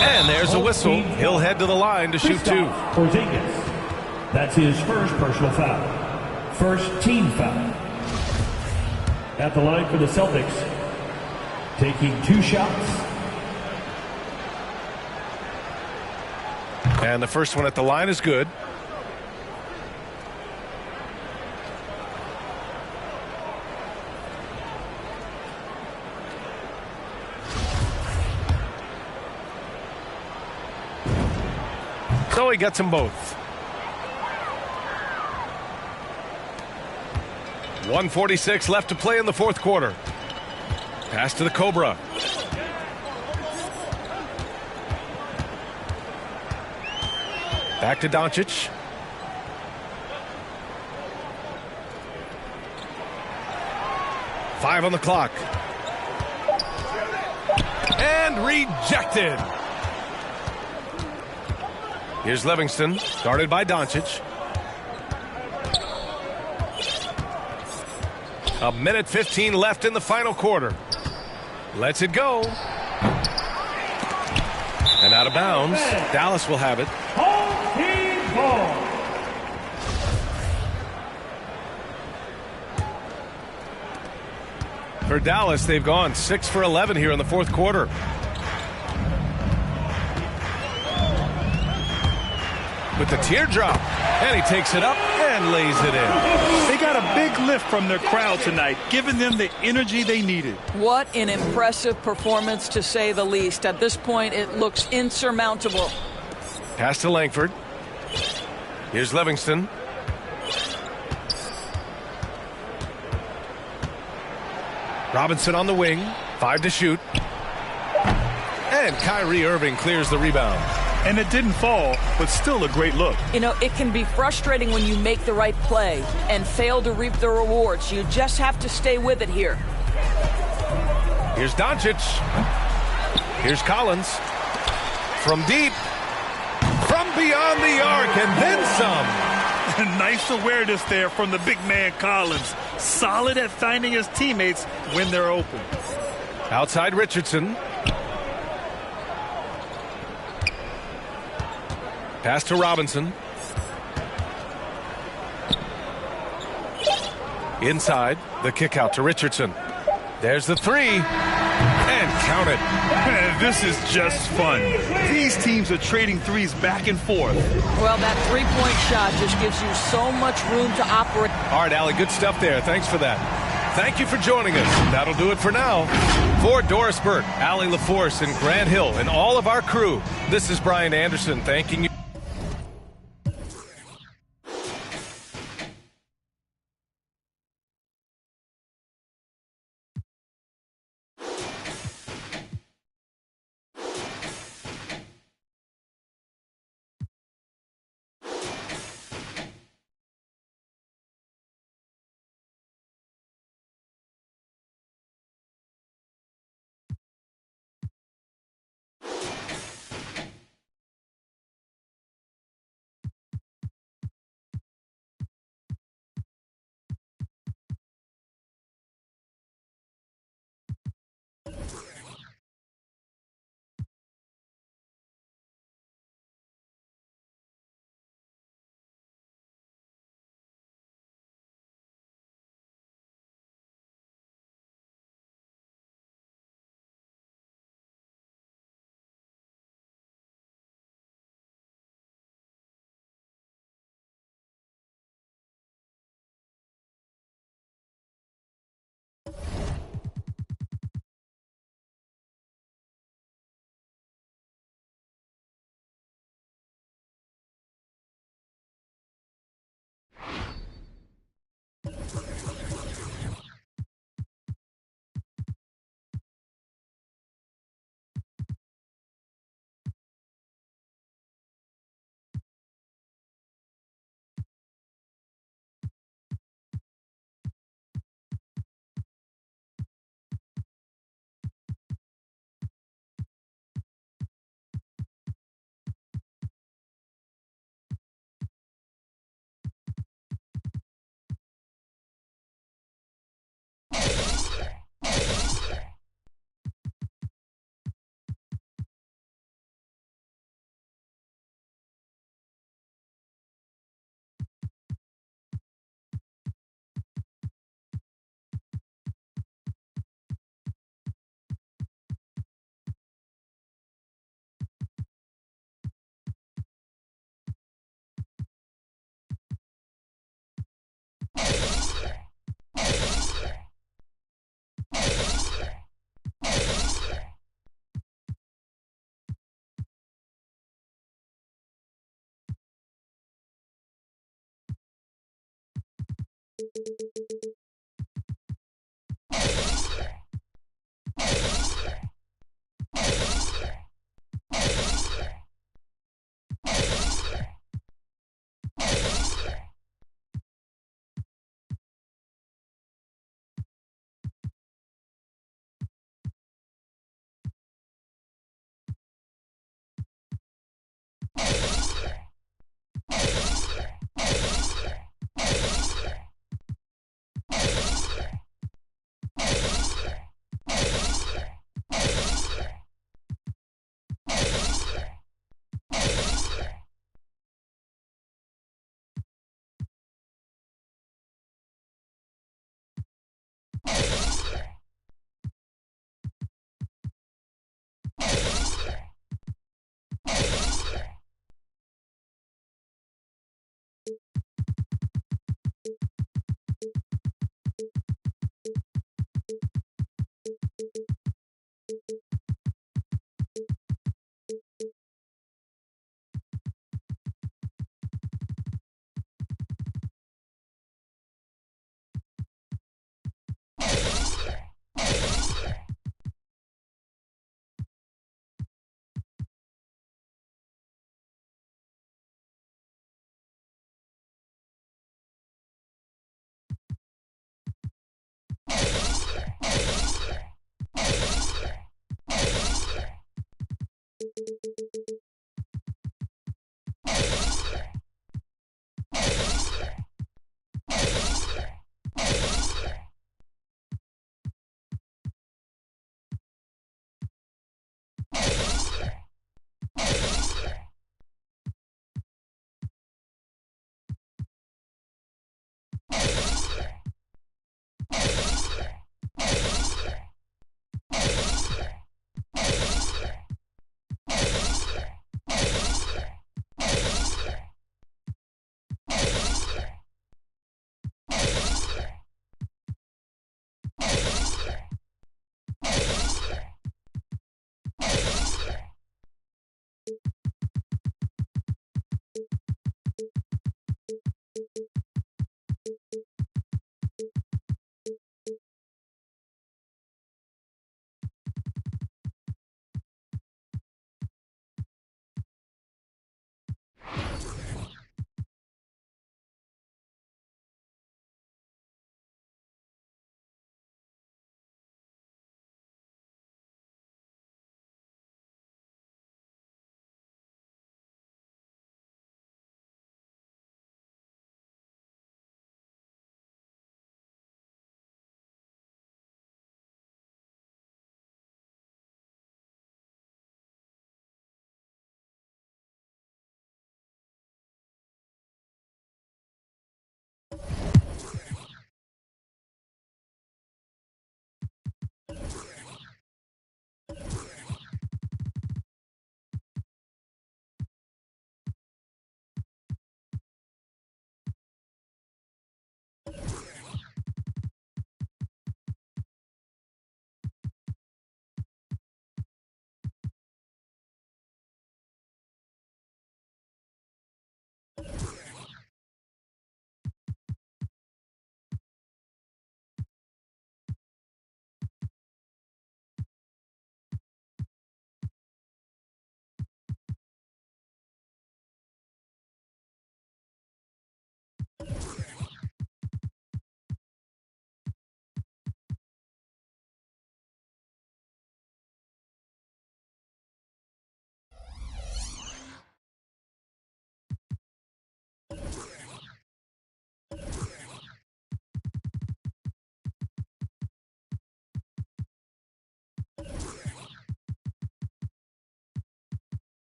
And there's a whistle. He'll head to the line to shoot 2. Porzingis. That's his first personal foul. First team foul. At the line for the Celtics, taking 2 shots. And the first one at the line is good. So he gets them both. 1:46 left to play in the fourth quarter. Pass to the Cobra. Back to Doncic. Five on the clock. And rejected. Here's Livingston, guarded by Doncic. A minute 15 left in the final quarter. Lets it go. And out of bounds. Dallas will have it. For Dallas, they've gone 6 for 11 here in the fourth quarter. With the teardrop, and he takes it up and lays it in. They got a big lift from their crowd tonight, giving them the energy they needed. What an impressive performance, to say the least. At this point, it looks insurmountable. Pass to Langford. Here's Livingston. Robinson on the wing. 5 to shoot. And Kyrie Irving clears the rebound. And it didn't fall, but still a great look. You know, it can be frustrating when you make the right play and fail to reap the rewards. You just have to stay with it here. Here's Doncic. Here's Collins. From deep. From beyond the arc, and then some. Nice awareness there from the big man Collins. Solid at finding his teammates when they're open. Outside Richardson. Pass to Robinson. Inside, the kick out to Richardson. There's the 3. And count it. Man, this is just fun. These teams are trading threes back and forth. Well, that three-point shot just gives you so much room to operate. All right, Allie, good stuff there. Thanks for that. Thank you for joining us. That'll do it for now. For Doris Burke, Allie LaForce, and Grant Hill, and all of our crew, this is Brian Anderson thanking you.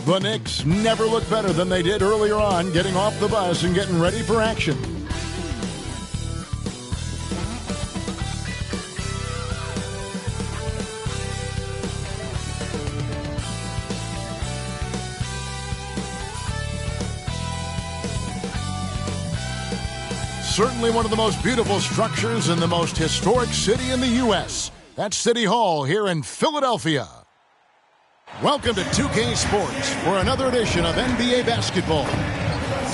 The Knicks never looked better than they did earlier on, getting off the bus and getting ready for action. Certainly one of the most beautiful structures in the most historic city in the U.S. That's City Hall here in Philadelphia. Welcome to 2K Sports for another edition of NBA basketball.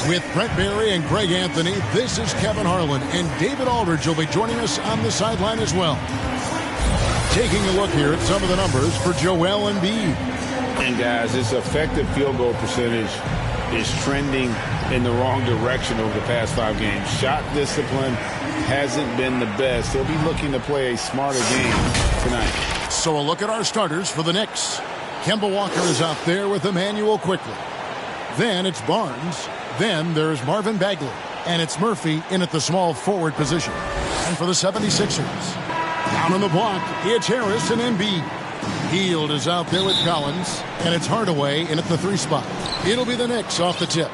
With Brent Barry and Greg Anthony, this is Kevin Harlan, and David Aldridge will be joining us on the sideline as well. Taking a look here at some of the numbers for Joel Embiid. And guys, his effective field goal percentage is trending in the wrong direction over the past 5 games. Shot discipline hasn't been the best. He'll be looking to play a smarter game tonight. So a look at our starters for the Knicks. Kemba Walker is out there with Emmanuel Quickly. Then it's Barnes. Then there's Marvin Bagley. And it's Murphy in at the small forward position. And for the 76ers, down on the block, it's Harris and Embiid. Hield is out there with Collins. And it's Hardaway in at the 3 spot. It'll be the Knicks off the tip.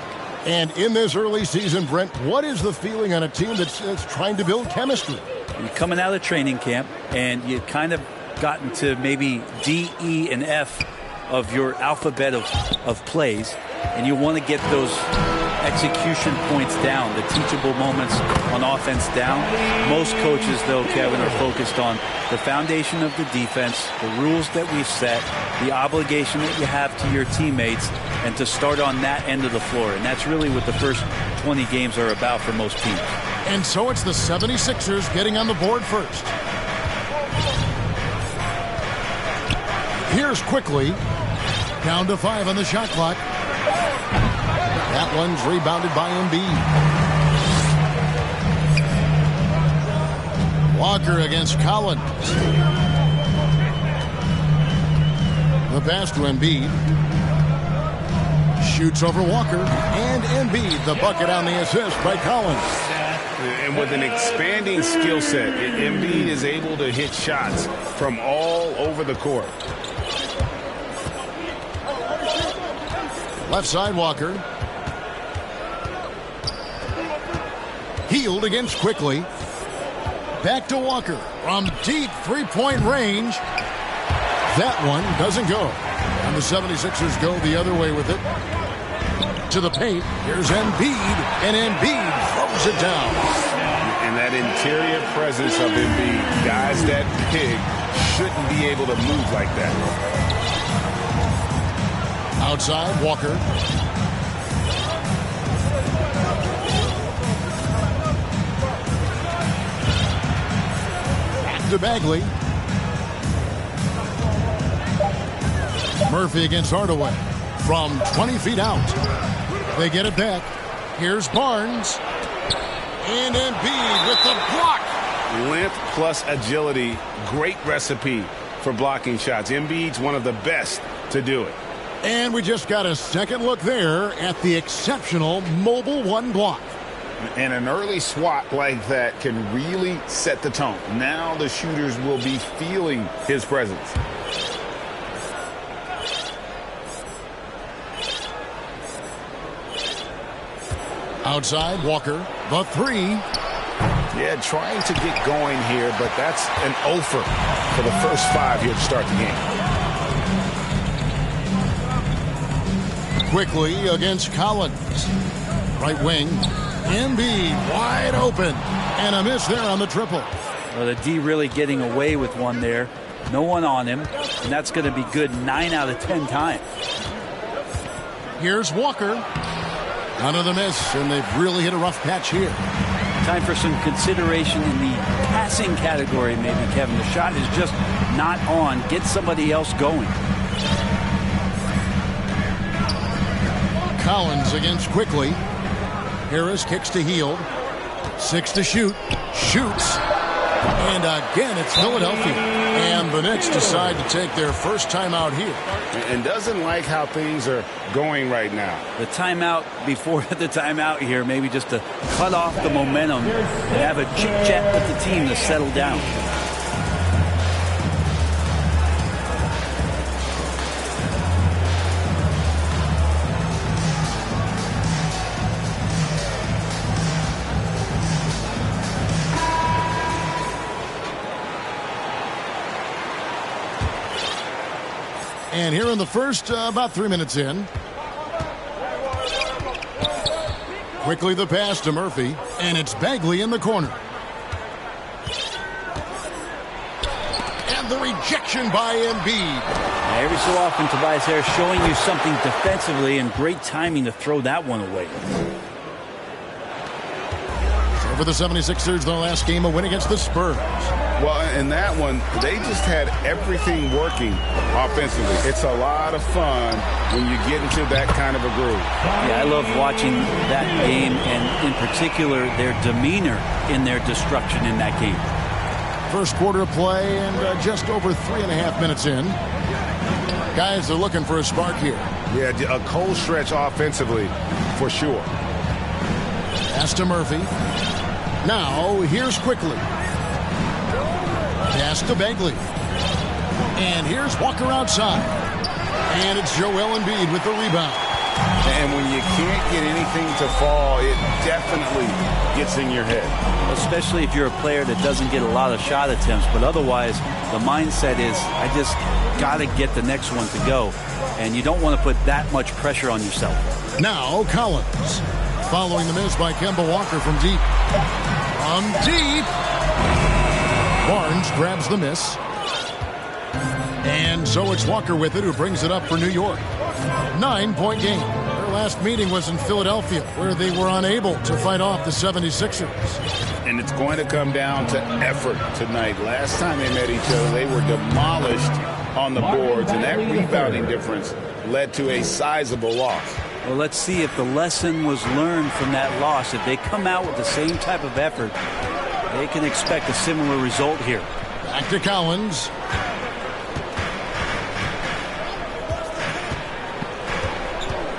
And in this early season, Brent, what is the feeling on a team that's trying to build chemistry? You're coming out of training camp, and you kind of gotten to maybe D, E, and F of your alphabet of plays, and you want to get those execution points down, the teachable moments on offense down. Most coaches, though, Kevin, are focused on the foundation of the defense, the rules that we've set, the obligation that you have to your teammates, and to start on that end of the floor. And that's really what the first 20 games are about for most teams. And so it's the 76ers getting on the board first. Here's Quickly. Down to 5 on the shot clock. That one's rebounded by Embiid. Walker against Collins. The pass to Embiid. Shoots over Walker. And Embiid, the bucket on the assist by Collins. And with an expanding skill set, Embiid is able to hit shots from all over the court. Left side, Walker. Hield against Quickly. Back to Walker from deep three-point range. That one doesn't go. And the 76ers go the other way with it. To the paint. Here's Embiid. And Embiid throws it down. And that interior presence of Embiid, guys that big, shouldn't be able to move like that. Outside, Walker. Back to Bagley. Murphy against Hardaway. From 20 feet out. They get it back. Here's Barnes. And Embiid with the block. Length plus agility. Great recipe for blocking shots. Embiid's one of the best to do it. And we just got a second look there at the exceptional mobile 1 block. And an early swat like that can really set the tone. Now the shooters will be feeling his presence. Outside, Walker, the 3. Yeah, trying to get going here, but that's an offer for the first 5 here to start the game. Quickly against Collins. Right wing. Embiid wide open. And a miss there on the triple. Well, the D really getting away with one there. No one on him. And that's going to be good 9 out of 10 times. Here's Walker. Another miss, and they've really hit a rough patch here. Time for some consideration in the passing category, maybe, Kevin. The shot is just not on. Get somebody else going. Collins against Quickly. Harris kicks to Hield. 6 to shoot. Shoots. And again, it's Philadelphia. And the Knicks decide to take their first timeout here. And doesn't like how things are going right now. The timeout before the timeout here, maybe just to cut off the momentum and have a chit-chat with the team to settle down. And here in the first, about 3 minutes in. Quickly the pass to Murphy, and it's Bagley in the corner. And the rejection by Embiid. Every so often, Tobias Harris showing you something defensively, and great timing to throw that one away. So for the 76ers, their last game, a win against the Spurs. Well, in that one, they just had everything working offensively. It's a lot of fun when you get into that kind of a groove. Yeah, I love watching that game, and in particular, their demeanor in their destruction in that game. First quarter play, and just over 3.5 minutes in. Guys are looking for a spark here. Yeah, a cold stretch offensively, for sure. Pass to Murphy. Now, here's Quickly. Pass to Bagley. And here's Walker outside. And it's Joel Embiid with the rebound. And when you can't get anything to fall, it definitely gets in your head. Especially if you're a player that doesn't get a lot of shot attempts. But otherwise, the mindset is, I just got to get the next one to go. And you don't want to put that much pressure on yourself. Now, Collins. Following the miss by Kemba Walker from deep. From deep. Barnes grabs the miss. And so it's Walker with it, who brings it up for New York. 9-point game. Their last meeting was in Philadelphia, where they were unable to fight off the 76ers. And it's going to come down to effort tonight. Last time they met each other, they were demolished on the boards, and that rebounding difference led to a sizable loss. Well, let's see if the lesson was learned from that loss. If they come out with the same type of effort, they can expect a similar result here. Back to Collins.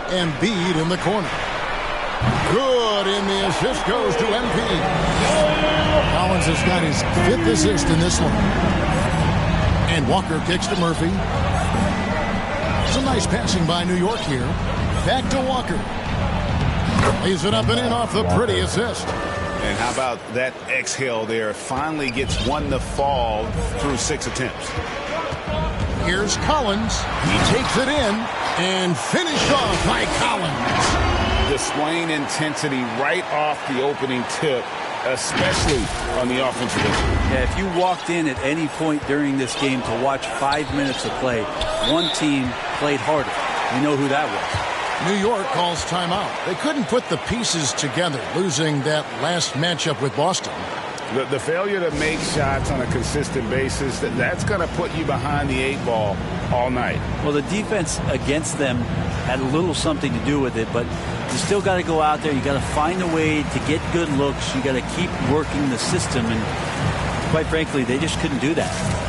Embiid in the corner. Good, and the assist goes to MP. Collins has got his 5th assist in this one. And Walker kicks to Murphy. Some nice passing by New York here. Back to Walker. Lays it up and in off the pretty assist. And how about that exhale there? Finally gets one to fall through 6 attempts. Here's Collins. He takes it in and finished off by Collins. Displaying intensity right off the opening tip, especially on the offensive end. Yeah, if you walked in at any point during this game to watch 5 minutes of play, one team played harder. You know who that was. New York calls timeout. They couldn't put the pieces together, losing that last matchup with Boston. The failure to make shots on a consistent basis, that's going to put you behind the 8 ball all night. Well, the defense against them had a little something to do with it, but you still got to go out there. You got to find a way to get good looks. You got to keep working the system, and quite frankly, they just couldn't do that.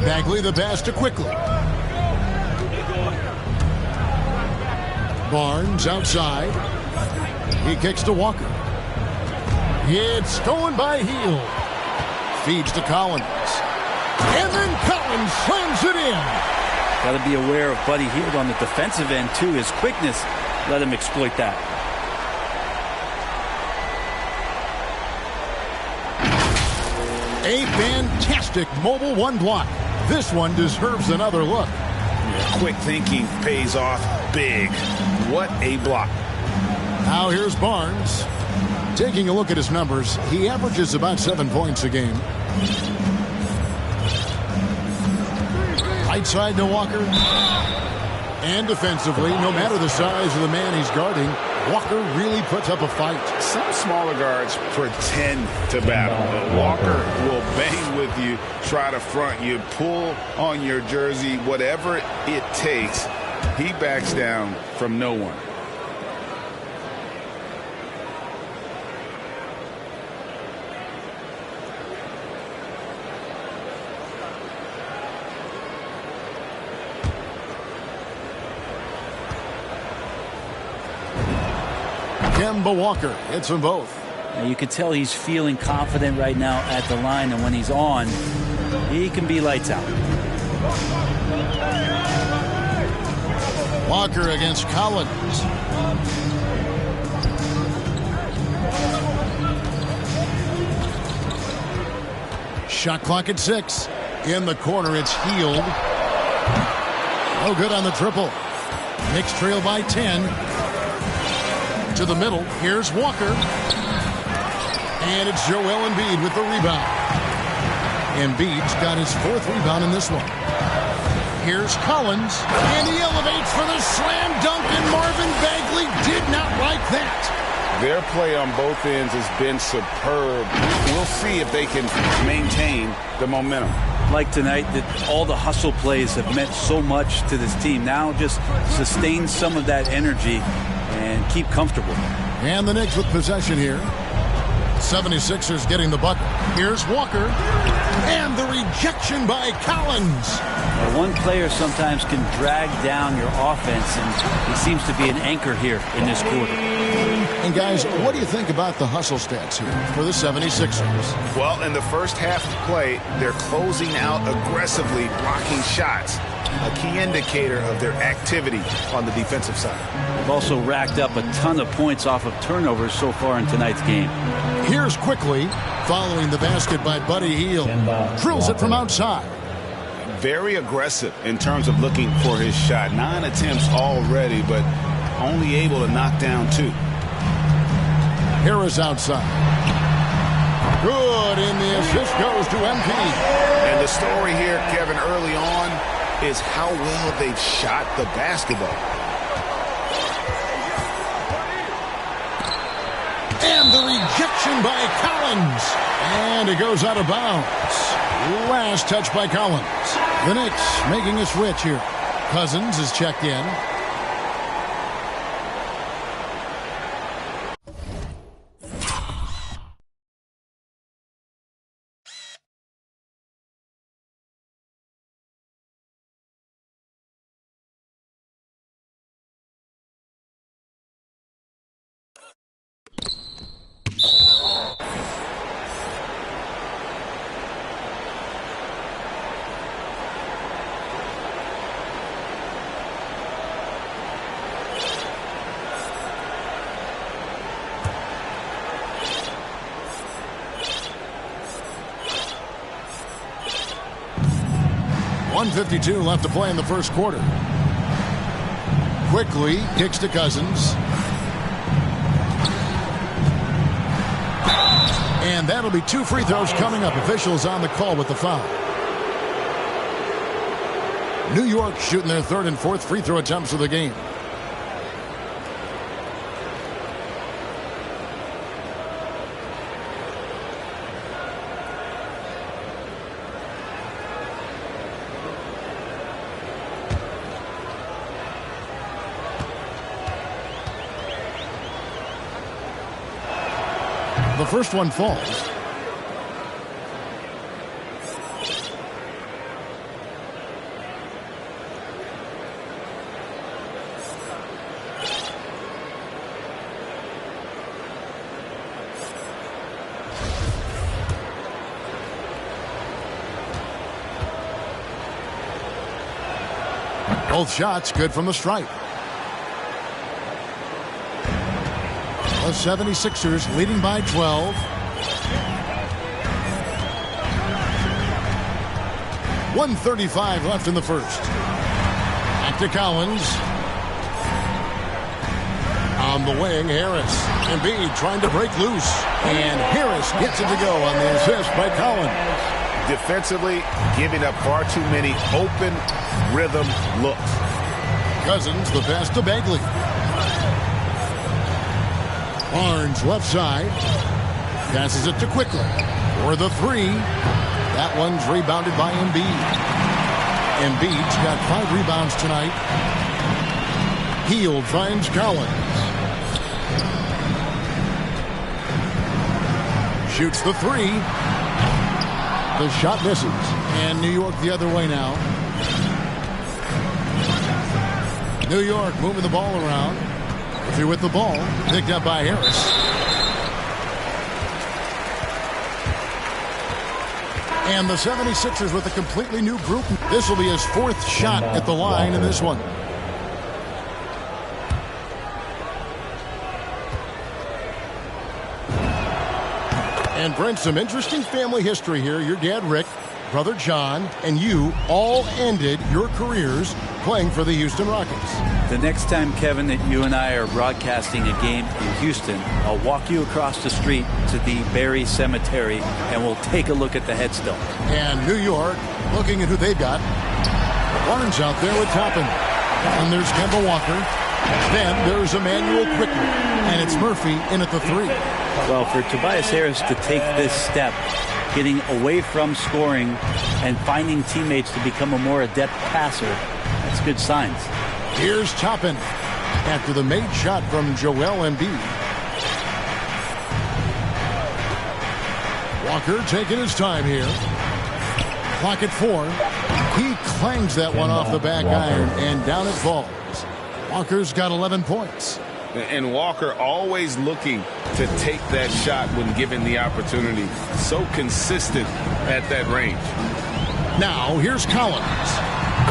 Bagley the pass to Quickly. Barnes outside. He kicks to Walker. It's stolen by Hield. Feeds to Collins. And then Collins slams it in. Got to be aware of Buddy Hield on the defensive end, too. His quickness let him exploit that. A fantastic mobile one block. This one deserves another look. Yeah, quick thinking pays off big. What a block. Now here's Barnes. Taking a look at his numbers, he averages about 7 points a game. Right side to Walker. And defensively, no matter the size of the man he's guarding, Walker really puts up a fight. Some smaller guards pretend to battle, but Walker will bang with you, try to front you, pull on your jersey, whatever it takes. He backs down from no one. Kemba Walker hits them both. Now you can tell he's feeling confident right now at the line, and when he's on, he can be lights out. Walker against Collins. Shot clock at 6. In the corner, it's Hield. No good on the triple. Knicks trail by 10. To the middle, here's Walker. And it's Joel Embiid with the rebound. Embiid's got his 4th rebound in this one. Here's Collins, and he elevates for the slam dunk, and Marvin Bagley did not like that. Their play on both ends has been superb. We'll see if they can maintain the momentum. Like tonight, that all the hustle plays have meant so much to this team. Now just sustain some of that energy and keep comfortable. And the Knicks with possession here. 76ers getting the bucket. Here's Walker. And the rejection by Collins. Now, one player sometimes can drag down your offense, and he seems to be an anchor here in this quarter. And guys, what do you think about the hustle stats here for the 76ers? Well, in the first half of play, they're closing out aggressively, blocking shots. A key indicator of their activity on the defensive side. They've also racked up a ton of points off of turnovers so far in tonight's game. Here's quickly, following the basket by Buddy Hield. Drills it from outside. Very aggressive in terms of looking for his shot. 9 attempts already, but only able to knock down 2. Harris outside. Good, and the assist goes to MP. And the story here, Kevin, early on, is how well they've shot the basketball. And the rejection by Collins. And it goes out of bounds. Last touch by Collins. The Knicks making a switch here. Cousins is checked in. .152 left to play in the first quarter. Quickly kicks to Cousins. And that'll be 2 free throws coming up. Officials on the call with the foul. New York shooting their 3rd and 4th free throw attempts of the game. The first one falls. Both shots good from the stripe. The 76ers leading by 12. 1:35 left in the first. Back to Collins. On the wing, Harris. Embiid trying to break loose. And Harris gets it to go on the assist by Collins. Defensively, giving up far too many open rhythm looks. Cousins, the pass to Bagley. Barnes, left side. Passes it to Quickly. For the three. That one's rebounded by Embiid. Embiid's got 5 rebounds tonight. Hield finds Collins. Shoots the three. The shot misses. And New York the other way now. New York moving the ball around. Through with the ball. Picked up by Harris. And the 76ers with a completely new group. This will be his 4th shot at the line in this one. And Brent, some interesting family history here. Your dad, Rick, brother John, and you all ended your careers playing for the Houston Rockets. The next time, Kevin, that you and I are broadcasting a game in Houston, I'll walk you across the street to the Barry Cemetery, and we'll take a look at the headstone. And New York, looking at who they've got. Barnes out there with Toppin. And there's Kemba Walker. Then there's Emmanuel Quickly. And it's Murphy in at the 3. Well, for Tobias Harris to take this step, getting away from scoring and finding teammates to become a more adept passer, that's good signs. Here's Toppin after the made shot from Joel Embiid. Walker taking his time here. Clock at 4. He clangs that one off the back iron, and down it falls. Walker's got 11 points. And Walker always looking to take that shot when given the opportunity. So consistent at that range. Now, here's Collins.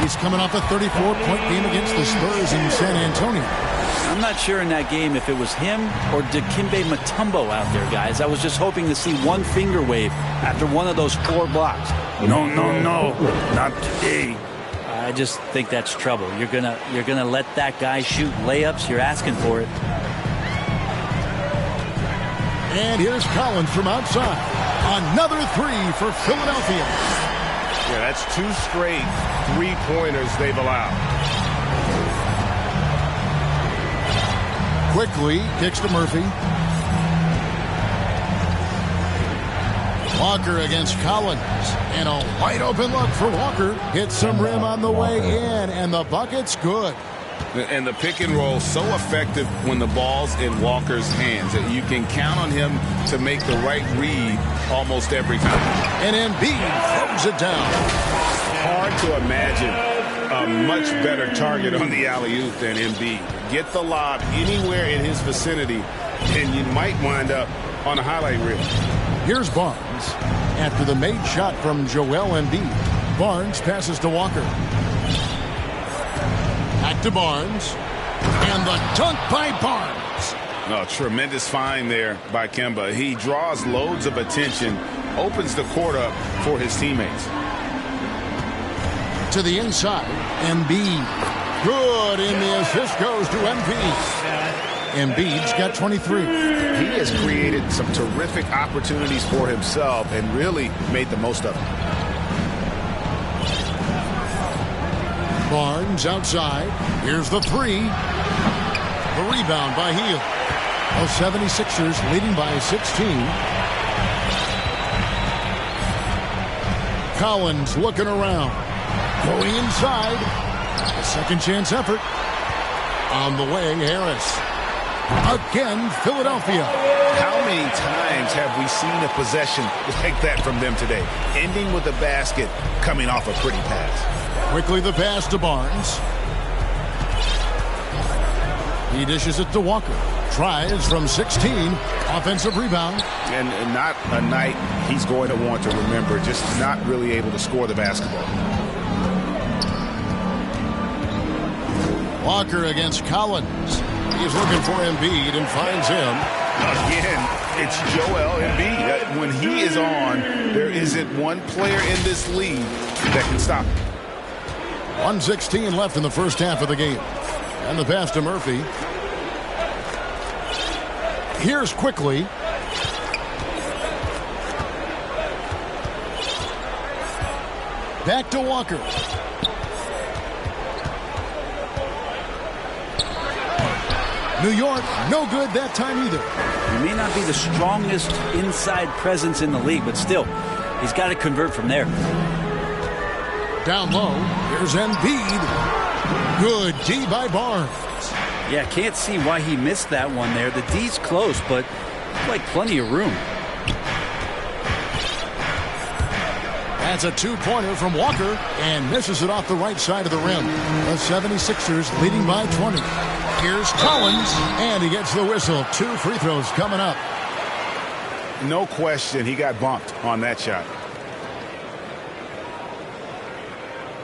He's coming off a 34-point game against the Spurs in San Antonio. I'm not sure in that game if it was him or Dikembe Mutombo out there, guys. I was just hoping to see one finger wave after one of those 4 blocks. No, not today. I just think that's trouble. You're gonna let that guy shoot layups. You're asking for it. And here's Collins from outside. Another 3 for Philadelphia. Yeah, that's 2 straight 3-pointers they've allowed. Quickly kicks to Murphy. Walker against Collins. And a wide open look for Walker. Hits some rim on the way in, and the bucket's good. And the pick and roll so effective when the ball's in Walker's hands that you can count on him to make the right read almost every time. And Embiid throws it down. Hard to imagine a much better target on the alley-oop than Embiid. Get the lob anywhere in his vicinity, and you might wind up on a highlight reel. Here's Barnes. After the made shot from Joel Embiid, Barnes passes to Walker. Back to Barnes. And the dunk by Barnes. Oh, tremendous find there by Kemba. He draws loads of attention, opens the court up for his teammates. To the inside, Embiid. Good, and the assist goes to Embiid. Embiid's got 23. He has created some terrific opportunities for himself and really made the most of them. Barnes outside. Here's the 3. The rebound by Hield. The 76ers leading by 16. Collins looking around. Going inside. A second chance effort. On the wing, Harris. Again, Philadelphia. How many times have we seen a possession like that from them today? Ending with a basket, coming off a pretty pass. Quickly the pass to Barnes. He dishes it to Walker. Tries from 16. Offensive rebound. And not a night he's going to want to remember. Just not really able to score the basketball. Walker against Collins. He's looking for Embiid and finds him. Again, it's Joel Embiid. When he is on, there isn't one player in this league that can stop him. 1:16 left in the first half of the game. And the pass to Murphy. Here's quickly. Back to Walker. New York, no good that time either. He may not be the strongest inside presence in the league, but still, he's got to convert from there. Down low, here's Embiid. Good D by Barnes. Yeah, can't see why he missed that one there. The D's close, but like plenty of room. That's a two-pointer from Walker and misses it off the right side of the rim. The 76ers leading by 20. Here's Collins, and he gets the whistle. 2 free throws coming up. No question, he got bumped on that shot.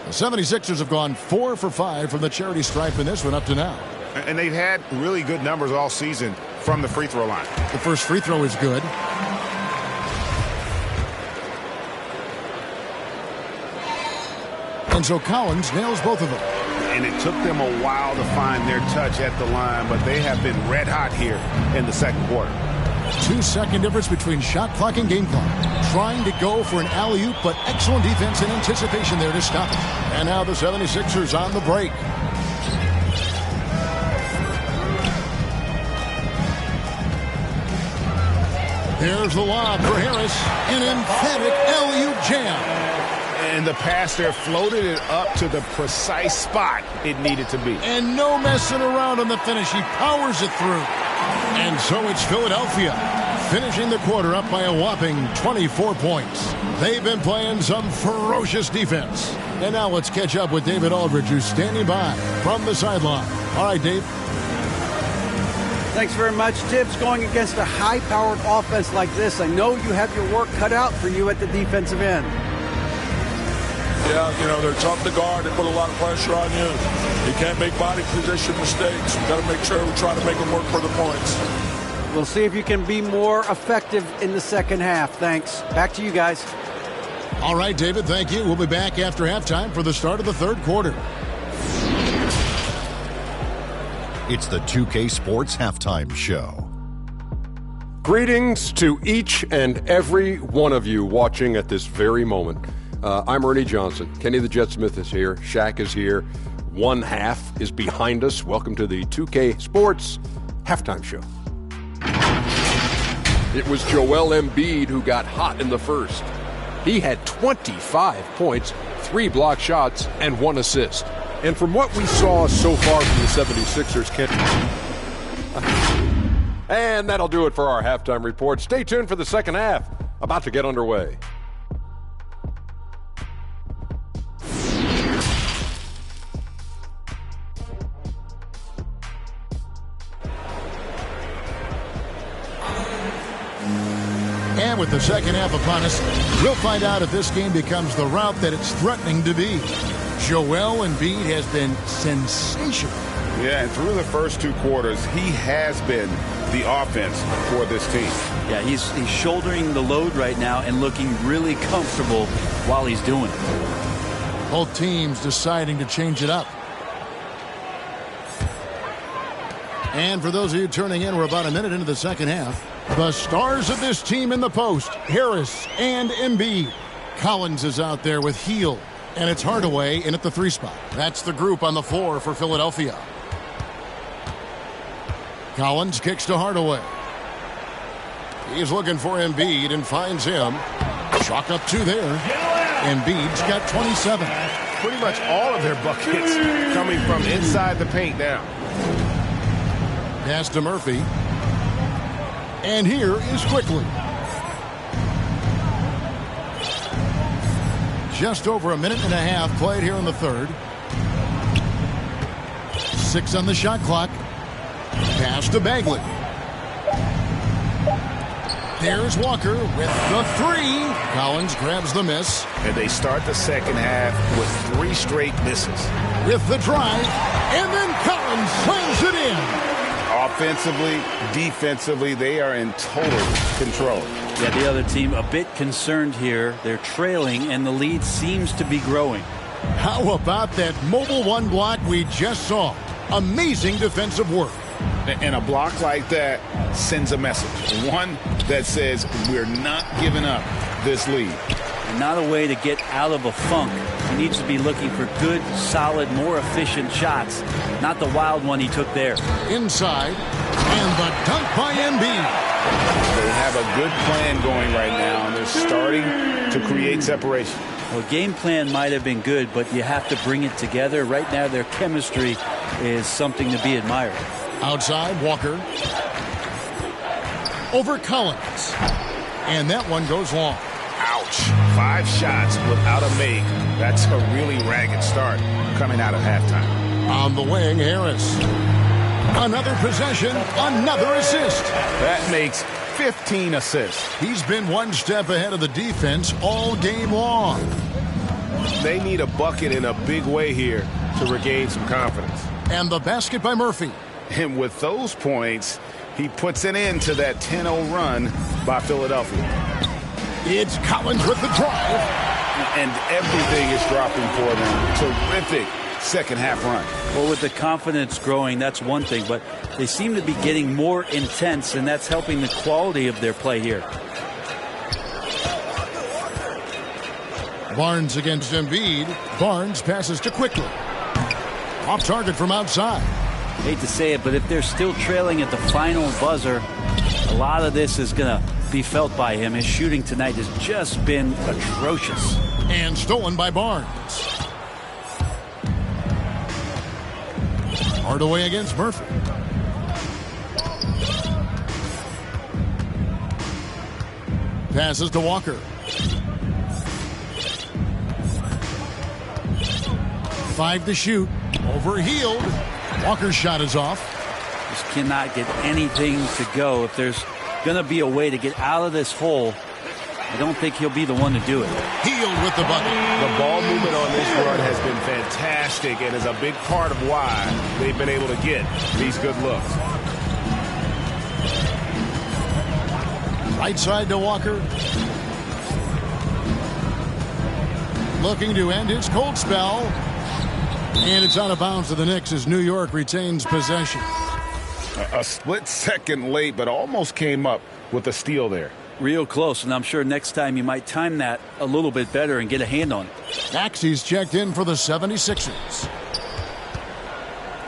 The 76ers have gone 4 for 5 from the charity stripe in this one up to now. And they've had really good numbers all season from the free throw line. The first free throw is good. And so Collins nails both of them. And it took them a while to find their touch at the line, but they have been red hot here in the second quarter. 2-second difference between shot clock and game clock. Trying to go for an alley-oop, but excellent defense and anticipation there to stop it. And now the 76ers on the break. Here's the lob for Harris. An emphatic alley-oop jam. And the pass there floated it up to the precise spot it needed to be. And no messing around on the finish. He powers it through. And so it's Philadelphia finishing the quarter up by a whopping 24 points. They've been playing some ferocious defense. And now let's catch up with David Aldridge, who's standing by from the sideline. All right, Dave. Thanks very much, Tibbs. Going against a high-powered offense like this, I know you have your work cut out for you at the defensive end. Yeah, they're tough to guard. They put a lot of pressure on you. You can't make body position mistakes. We've got to make sure we try to make them work for the points. We'll see if you can be more effective in the second half. Thanks. Back to you guys. All right, David, thank you. We'll be back after halftime for the start of the third quarter. It's the 2K Sports Halftime Show. Greetings to each and every one of you watching at this very moment. I'm Ernie Johnson. Kenny the Jet Smith is here. Shaq is here. One half is behind us. Welcome to the 2K Sports Halftime Show. It was Joel Embiid who got hot in the first. He had 25 points, 3 block shots, and 1 assist. And from what we saw so far from the 76ers, and that'll do it for our halftime report. Stay tuned for the second half, about to get underway. And with the second half upon us, we'll find out if this game becomes the route that it's threatening to be. Joel Embiid has been sensational. Yeah, and through the first 2 quarters, he has been the offense for this team. Yeah, he's shouldering the load right now and looking really comfortable while he's doing it. Both teams deciding to change it up. And for those of you turning in, we're about a minute into the second half. The stars of this team in the post, Harris and Embiid. Collins is out there with Heel, and it's Hardaway in at the 3 spot. That's the group on the floor for Philadelphia. Collins kicks to Hardaway. He's looking for Embiid and finds him. Chalk up 2 there. Embiid's got 27. Pretty much all of their buckets coming from inside the paint now. Pass to Murphy. And here is quickly. Just over a minute and a half played here in the third. 6 on the shot clock. Pass to Bagley. There's Walker with the three. Collins grabs the miss. And they start the second half with 3 straight misses. With the drive, and then Collins slams it in. Offensively, defensively, they are in total control. Yeah, the other team a bit concerned here. They're trailing, and the lead seems to be growing. How about that mobile one block we just saw? Amazing defensive work. And a block like that sends a message. One that says we're not giving up this lead. And not a way to get out of a funk. He needs to be looking for good, solid, more efficient shots. Not the wild one he took there. Inside, and the dunk by Embiid. They have a good plan going right now, and they're starting to create separation. Well, game plan might have been good, but you have to bring it together. Right now, their chemistry is something to be admired. Outside, Walker. Over Collins. And that one goes long. Ouch. 5 shots without a make. That's a really ragged start coming out of halftime. On the wing, Harris. Another possession, another assist. That makes 15 assists. He's been one step ahead of the defense all game long. They need a bucket in a big way here to regain some confidence. And the basket by Murphy. And with those points, he puts an end to that 10-0 run by Philadelphia. It's Collins with the drive. And everything is dropping for them. Terrific second half run. Well, with the confidence growing, that's one thing, but they seem to be getting more intense, and that's helping the quality of their play here. Barnes against Embiid. Barnes passes to Quickly. Off target from outside. Hate to say it, but if they're still trailing at the final buzzer, a lot of this is going to be felt by him. His shooting tonight has just been atrocious. And stolen by Barnes. Hardaway against Murphy. Passes to Walker. 5 to shoot. Overhealed. Walker's shot is off. Just cannot get anything to go. If there's going to be a way to get out of this hole, I don't think he'll be the one to do it. Healed with the bucket. The ball movement on this run has been fantastic and is a big part of why they've been able to get these good looks. Right side to Walker. Looking to end his cold spell. And it's out of bounds to the Knicks as New York retains possession. A split second late, but almost came up with a steal there. Real close, and I'm sure next time you might time that a little bit better and get a hand on it. Maxey's checked in for the 76ers.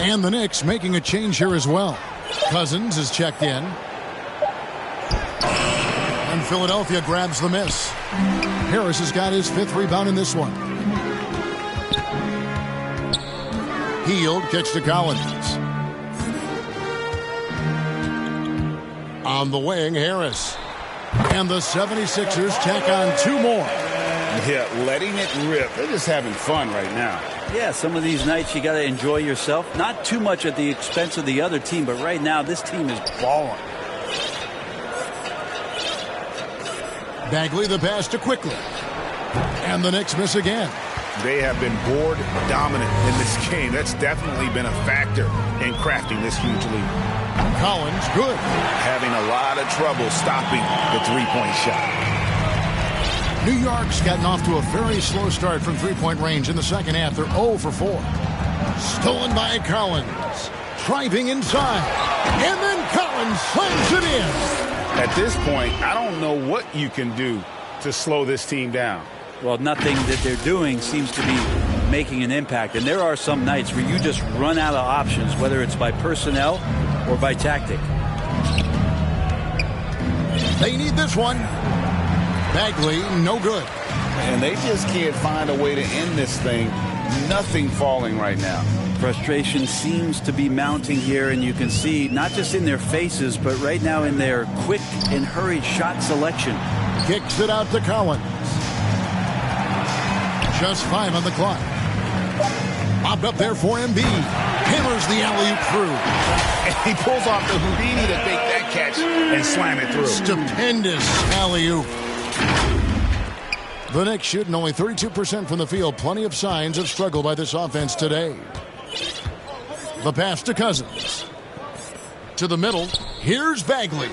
And the Knicks making a change here as well. Cousins is checked in. And Philadelphia grabs the miss. Harris has got his 5th rebound in this one. Healed, kicks to Collins. On the wing, Harris. And the 76ers tack on 2 more. Yeah, letting it rip. They're just having fun right now. Yeah, some of these nights you got to enjoy yourself. Not too much at the expense of the other team, but right now this team is balling. Bagley the pass to Quickly. And the Knicks miss again. They have been board dominant in this game. That's definitely been a factor in crafting this huge lead. Collins, good. Having a lot of trouble stopping the three-point shot. New York's gotten off to a very slow start from three-point range in the second half. They're 0 for 4. Stolen by Collins. Driving inside. And then Collins slams it in. At this point, I don't know what you can do to slow this team down. Well, nothing that they're doing seems to be making an impact. And there are some nights where you just run out of options, whether it's by personnel or by tactic. They need this one. Bagley, no good. And they just can't find a way to end this thing. Nothing falling right now. Frustration seems to be mounting here, and you can see not just in their faces, but right now in their quick and hurried shot selection. Kicks it out to Collins. Just 5 on the clock. Popped up there for Embiid. hammers the alley-oop through. And he pulls off the Houdini to fake that catch and slam it through. Stupendous alley-oop. The Knicks shooting only 32% from the field. Plenty of signs of struggle by this offense today. The pass to Cousins. To the middle. Here's Bagley.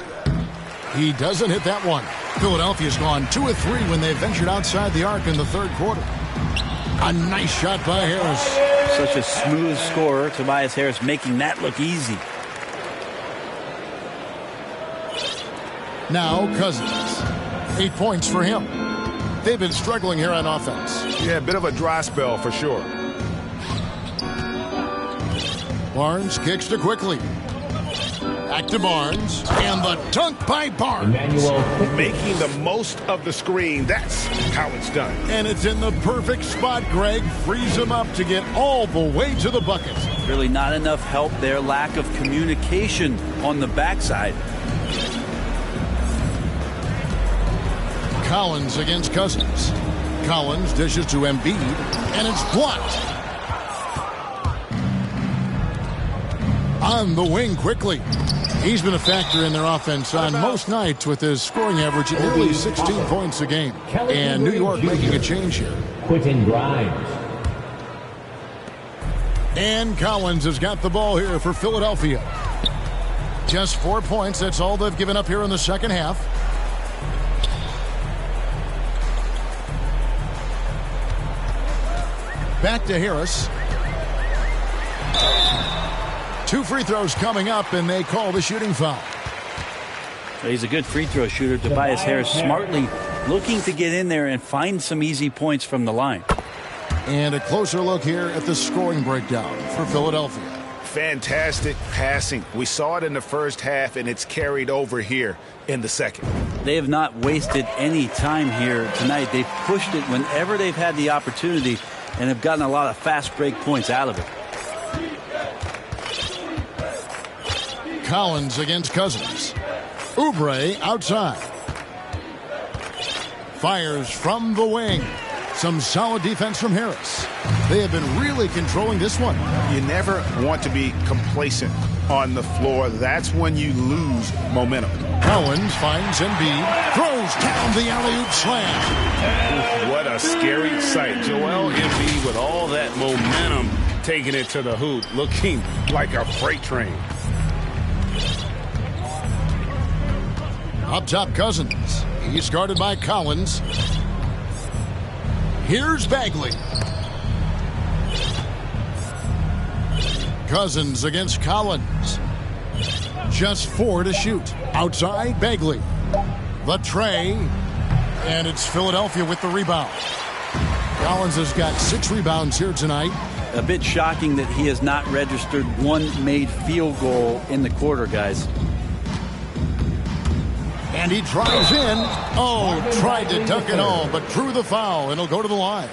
He doesn't hit that one. Philadelphia's gone 2 of 3 when they ventured outside the arc in the third quarter. A nice shot by Harris. Such a smooth scorer. Tobias Harris making that look easy. Now Cousins. 8 points for him. They've been struggling here on offense. Yeah, a bit of a dry spell for sure. Barnes kicks to Quickly. Back to Barnes. And the dunk by Barnes. Making the most of the screen. That's how it's done. And it's in the perfect spot. Greg frees him up to get all the way to the bucket. Really not enough help there. Lack of communication on the backside. Collins against Cousins. Collins dishes to Embiid, and it's blocked. On the wing quickly. He's been a factor in their offense on most nights with his scoring average at nearly 16 points a game. And New York making a change here. Quentin Grimes. And Collins has got the ball here for Philadelphia. Just 4 points. That's all they've given up here in the second half. Back to Harris. 2 free throws coming up, and they call the shooting foul. He's a good free throw shooter. Tobias Harris smartly looking to get in there and find some easy points from the line. And a closer look here at the scoring breakdown for Philadelphia. Fantastic passing. We saw it in the first half, and it's carried over here in the second. They have not wasted any time here tonight. They've pushed it whenever they've had the opportunity and have gotten a lot of fast break points out of it. Collins against Cousins. Oubre outside. Fires from the wing. Some solid defense from Harris. They have been really controlling this one. You never want to be complacent on the floor. That's when you lose momentum. Collins finds Embiid. Throws down the alley-oop slam. What a scary sight. Joel Embiid with all that momentum taking it to the hoop, looking like a freight train. Up top, Cousins. He's guarded by Collins. Here's Bagley. Cousins against Collins. Just 4 to shoot. Outside, Bagley. The tray. And it's Philadelphia with the rebound. Collins has got 6 rebounds here tonight. A bit shocking that he has not registered one made field goal in the quarter, guys. And he drives in. Oh, tried to dunk it home, but drew the foul, and he'll go to the line.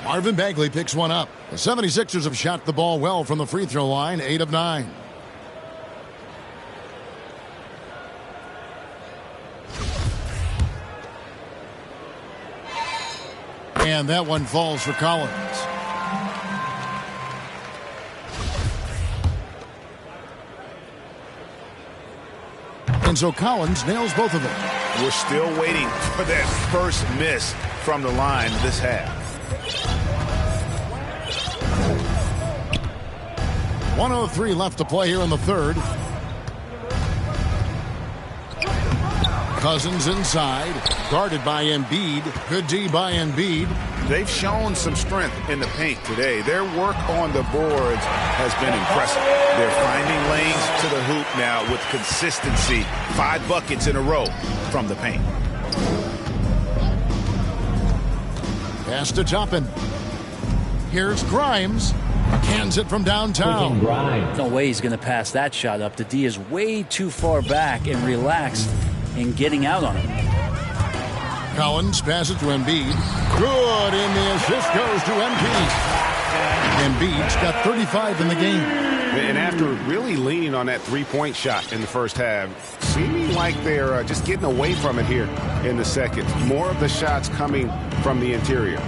Marvin Bagley picks one up. The 76ers have shot the ball well from the free throw line, 8 of 9. And that one falls for Collins. And so Collins nails both of them. We're still waiting for that first miss from the line this half. 1:03 left to play here in the third. Cousins inside, guarded by Embiid. Good D by Embiid. They've shown some strength in the paint today. Their work on the boards has been impressive. They're finding lanes to the hoop now with consistency. 5 buckets in a row from the paint. Pass to Toppin. Here's Grimes. Cans it from downtown. No way he's going to pass that shot up. The D is way too far back and relaxed in getting out on him. Collins passes to Embiid. Good, and the assist goes to Embiid. Embiid's got 35 in the game. And after really leaning on that three-point shot in the first half, seeming like they're just getting away from it here in the second. More of the shots coming from the interior.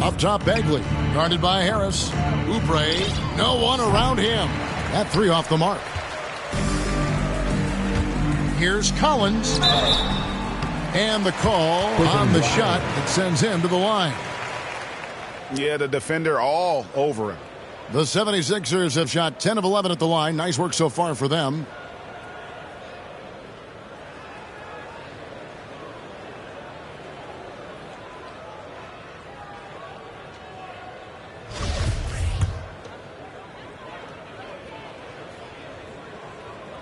Up top, Bagley. Guarded by Harris. Oubre. No one around him. That three off the mark. Here's Collins. And the call on the shot that sends him to the line. Yeah, the defender all over him. The 76ers have shot 10 of 11 at the line. Nice work so far for them.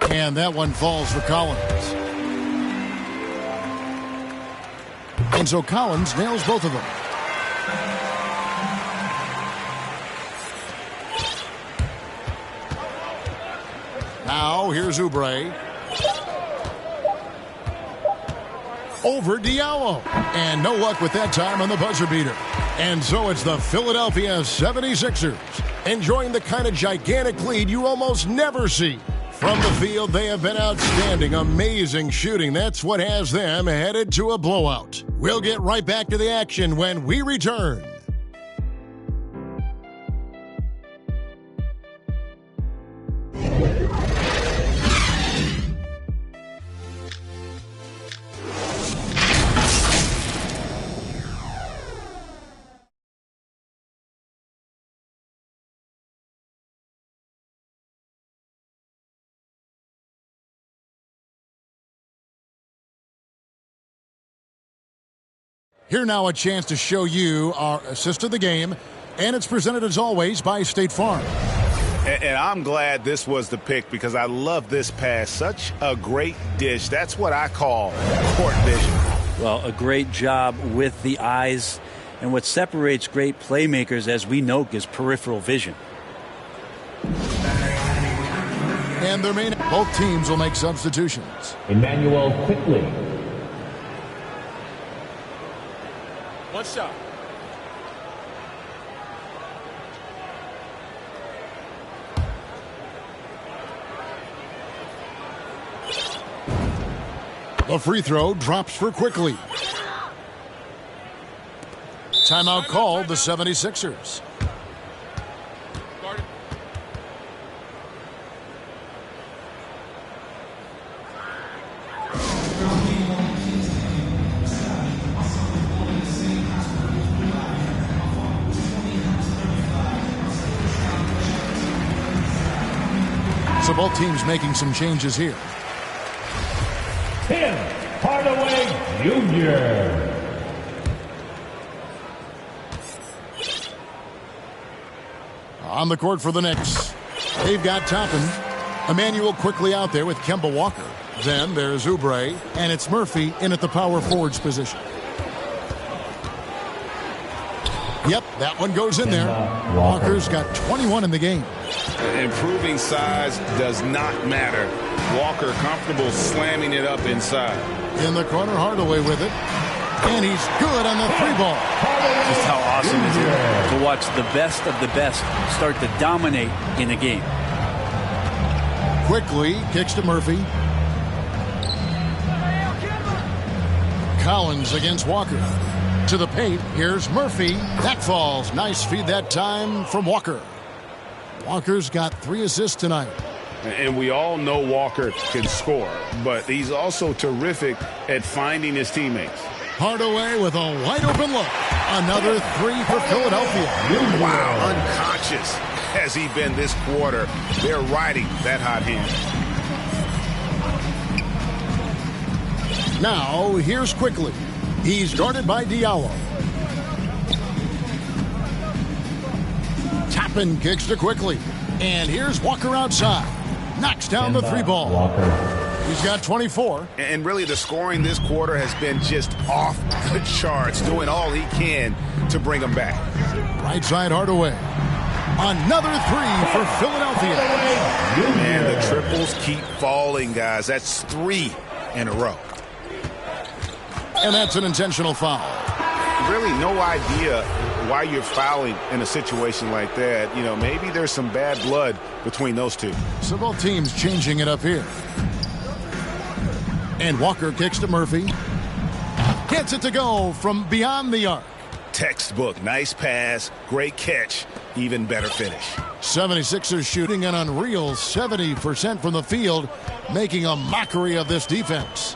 And that one falls for Collins. And so Collins nails both of them. Now here's Oubre. Over Diallo. And no luck with that time on the buzzer beater. And so it's the Philadelphia 76ers enjoying the kind of gigantic lead you almost never see. From the field, they have been outstanding. Amazing shooting. That's what has them headed to a blowout. We'll get right back to the action when we return. Here now a chance to show you our assist of the game, and it's presented as always by State Farm. And I'm glad this was the pick because I love this pass. Such a great dish. That's what I call court vision. Well, a great job with the eyes. And what separates great playmakers, as we know, is peripheral vision. And both teams will make substitutions. Emmanuel quickly. One shot. The free throw drops for Quickly. Timeout called the 76ers. So both teams making some changes here. Tim Hardaway Jr. On the court for the Knicks. They've got Toppin. Emmanuel quickly out there with Kemba Walker. Then there's Oubre, and it's Murphy in at the power forwards position. Yep, that one goes in there. Walker's got 21 in the game. Improving size does not matter. Walker comfortable slamming it up inside. In the corner, Hardaway with it. And he's good on the three ball. Just how awesome is it to watch the best of the best start to dominate in a game. Quickly kicks to Murphy. Collins against Walker. To the paint, here's Murphy. That falls. Nice feed that time from Walker. Walker's got 3 assists tonight. And we all know Walker can score, but he's also terrific at finding his teammates. Hardaway with a wide open look. Another 3 for Philadelphia. Wow, unconscious has he been this quarter. They're riding that hot hand. Now, here's Quickly. He's guarded by Diallo. Toppin kicks to Quickly. And here's Walker outside. Knocks down the 3 ball. He's got 24. And really the scoring this quarter has been just off the charts, doing all he can to bring them back. Right side Hardaway. Another 3 for Philadelphia. And the triples keep falling, guys. That's 3 in a row. And that's an intentional foul. Really no idea why you're fouling in a situation like that. You know, maybe there's some bad blood between those two. So both teams changing it up here. And Walker kicks to Murphy. Gets it to go from beyond the arc. Textbook. Nice pass, great catch, even better finish. 76ers shooting an unreal 70% from the field, making a mockery of this defense.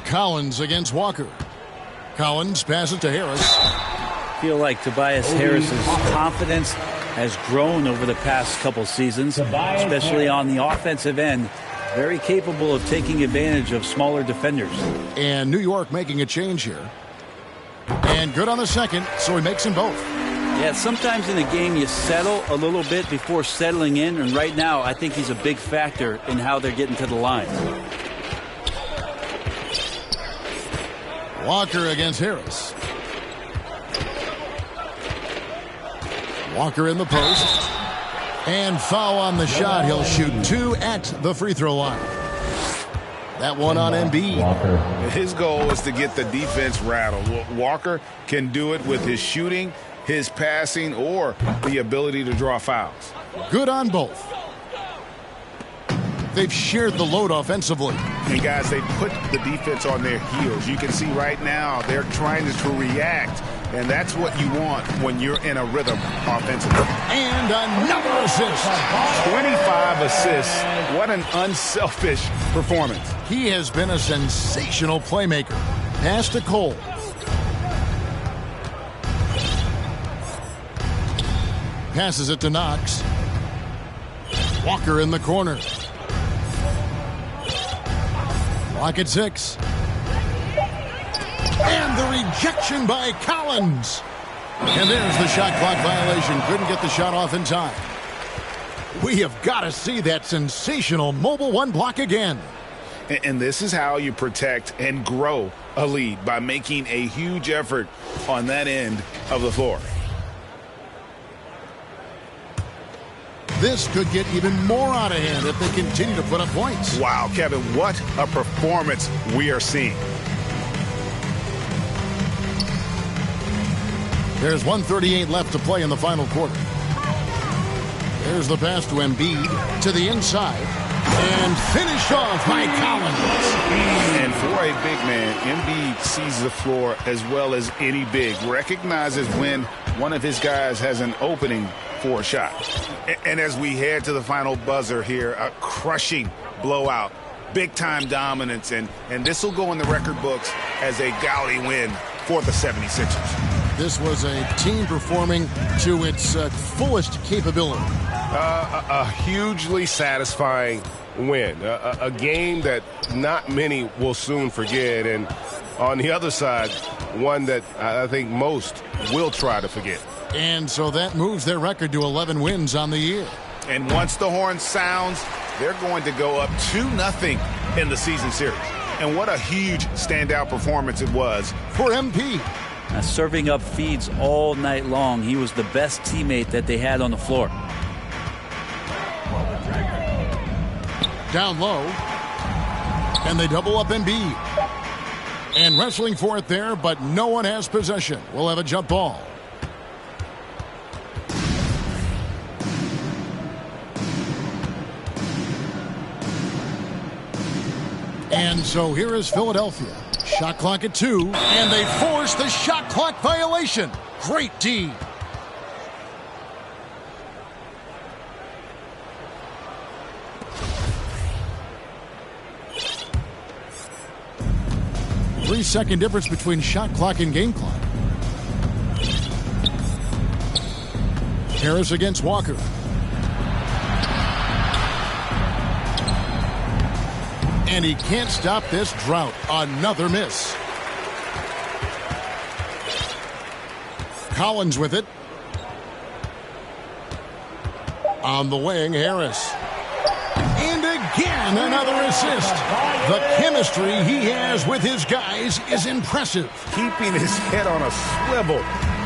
Collins against Walker. Collins passes to Harris. I feel like Tobias Harris's confidence has grown over the past couple seasons, especially on the offensive end. Very capable of taking advantage of smaller defenders. And New York making a change here. And good on the second, so he makes them both. Yeah, sometimes in a game you settle a little bit before settling in, and right now I think he's a big factor in how they're getting to the line. Walker against Harris. Walker in the post. And foul on the shot. He'll shoot 2 at the free throw line. That one on Embiid. His goal is to get the defense rattled. Walker can do it with his shooting, his passing, or the ability to draw fouls. Good on both. They've shared the load offensively. And guys, they put the defense on their heels. You can see right now they're trying to react, and that's what you want when you're in a rhythm offensively. And another assist. 25 assists. What an unselfish performance. He has been a sensational playmaker. Pass to Cole. Passes it to Knox. Walker in the corner. Clock at 6. And the rejection by Collins. And there's the shot clock violation. Couldn't get the shot off in time. We have got to see that sensational mobile one block again. And this is how you protect and grow a lead, by making a huge effort on that end of the floor. This could get even more out of hand if they continue to put up points. Wow, Kevin, what a performance we are seeing. There's 1:38 left to play in the final quarter. There's the pass to Embiid to the inside. And finished off by Collins. And for a big man, Embiid sees the floor as well as any big. Recognizes when one of his guys has an opening for a shot. And as we head to the final buzzer here, a crushing blowout, big-time dominance, and this will go in the record books as a gaudy win for the 76ers. This was a team performing to its fullest capability. A hugely satisfying win. A game that not many will soon forget. And on the other side, one that I think most will try to forget. And so that moves their record to 11 wins on the year. And once the horn sounds, they're going to go up 2-0 in the season series. And what a huge standout performance it was for MP. Serving up feeds all night long. He was the best teammate that they had on the floor. Down low. And they double up Embiid. And wrestling for it there, but no one has possession. We'll have a jump ball. And so here is Philadelphia. Shot clock at 2, and they force the shot clock violation. Great D. Three-second difference between shot clock and game clock. Harris against Walker. And he can't stop this drought. Another miss. Collins with it. On the wing, Harris. And again, another assist. The chemistry he has with his guys is impressive. Keeping his head on a swivel,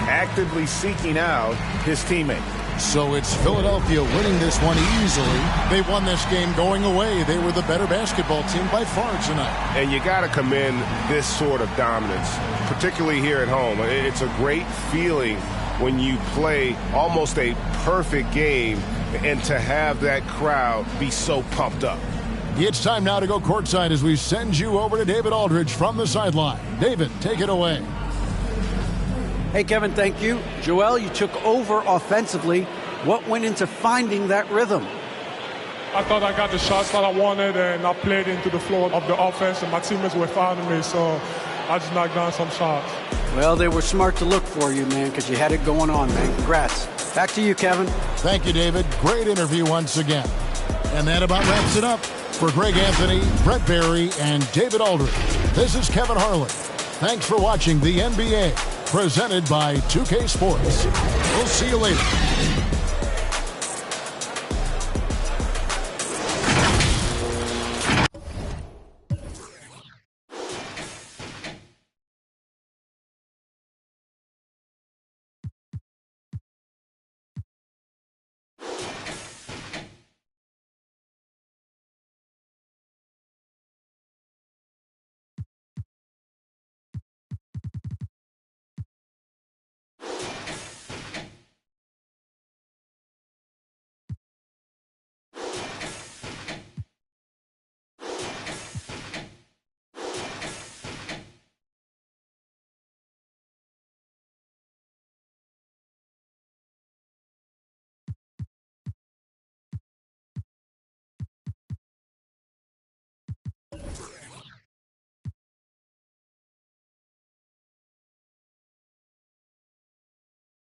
actively seeking out his teammate. So it's Philadelphia winning this one easily. They won this game going away. They were the better basketball team by far tonight. And you got to commend this sort of dominance, particularly here at home. It's a great feeling when you play almost a perfect game and to have that crowd be so pumped up. It's time now to go courtside as we send you over to David Aldridge from the sideline. David, take it away. Hey, Kevin, thank you. Joel, you took over offensively. What went into finding that rhythm? I thought I got the shots that I wanted, and I played into the flow of the offense, and my teammates were fouling me, so I just knocked down some shots. Well, they were smart to look for you, man, because you had it going on, man. Congrats. Back to you, Kevin. Thank you, David. Great interview once again. And that about wraps it up. For Greg Anthony, Brett Barry, and David Aldridge, this is Kevin Harlan. Thanks for watching the NBA, presented by 2K Sports. We'll see you later.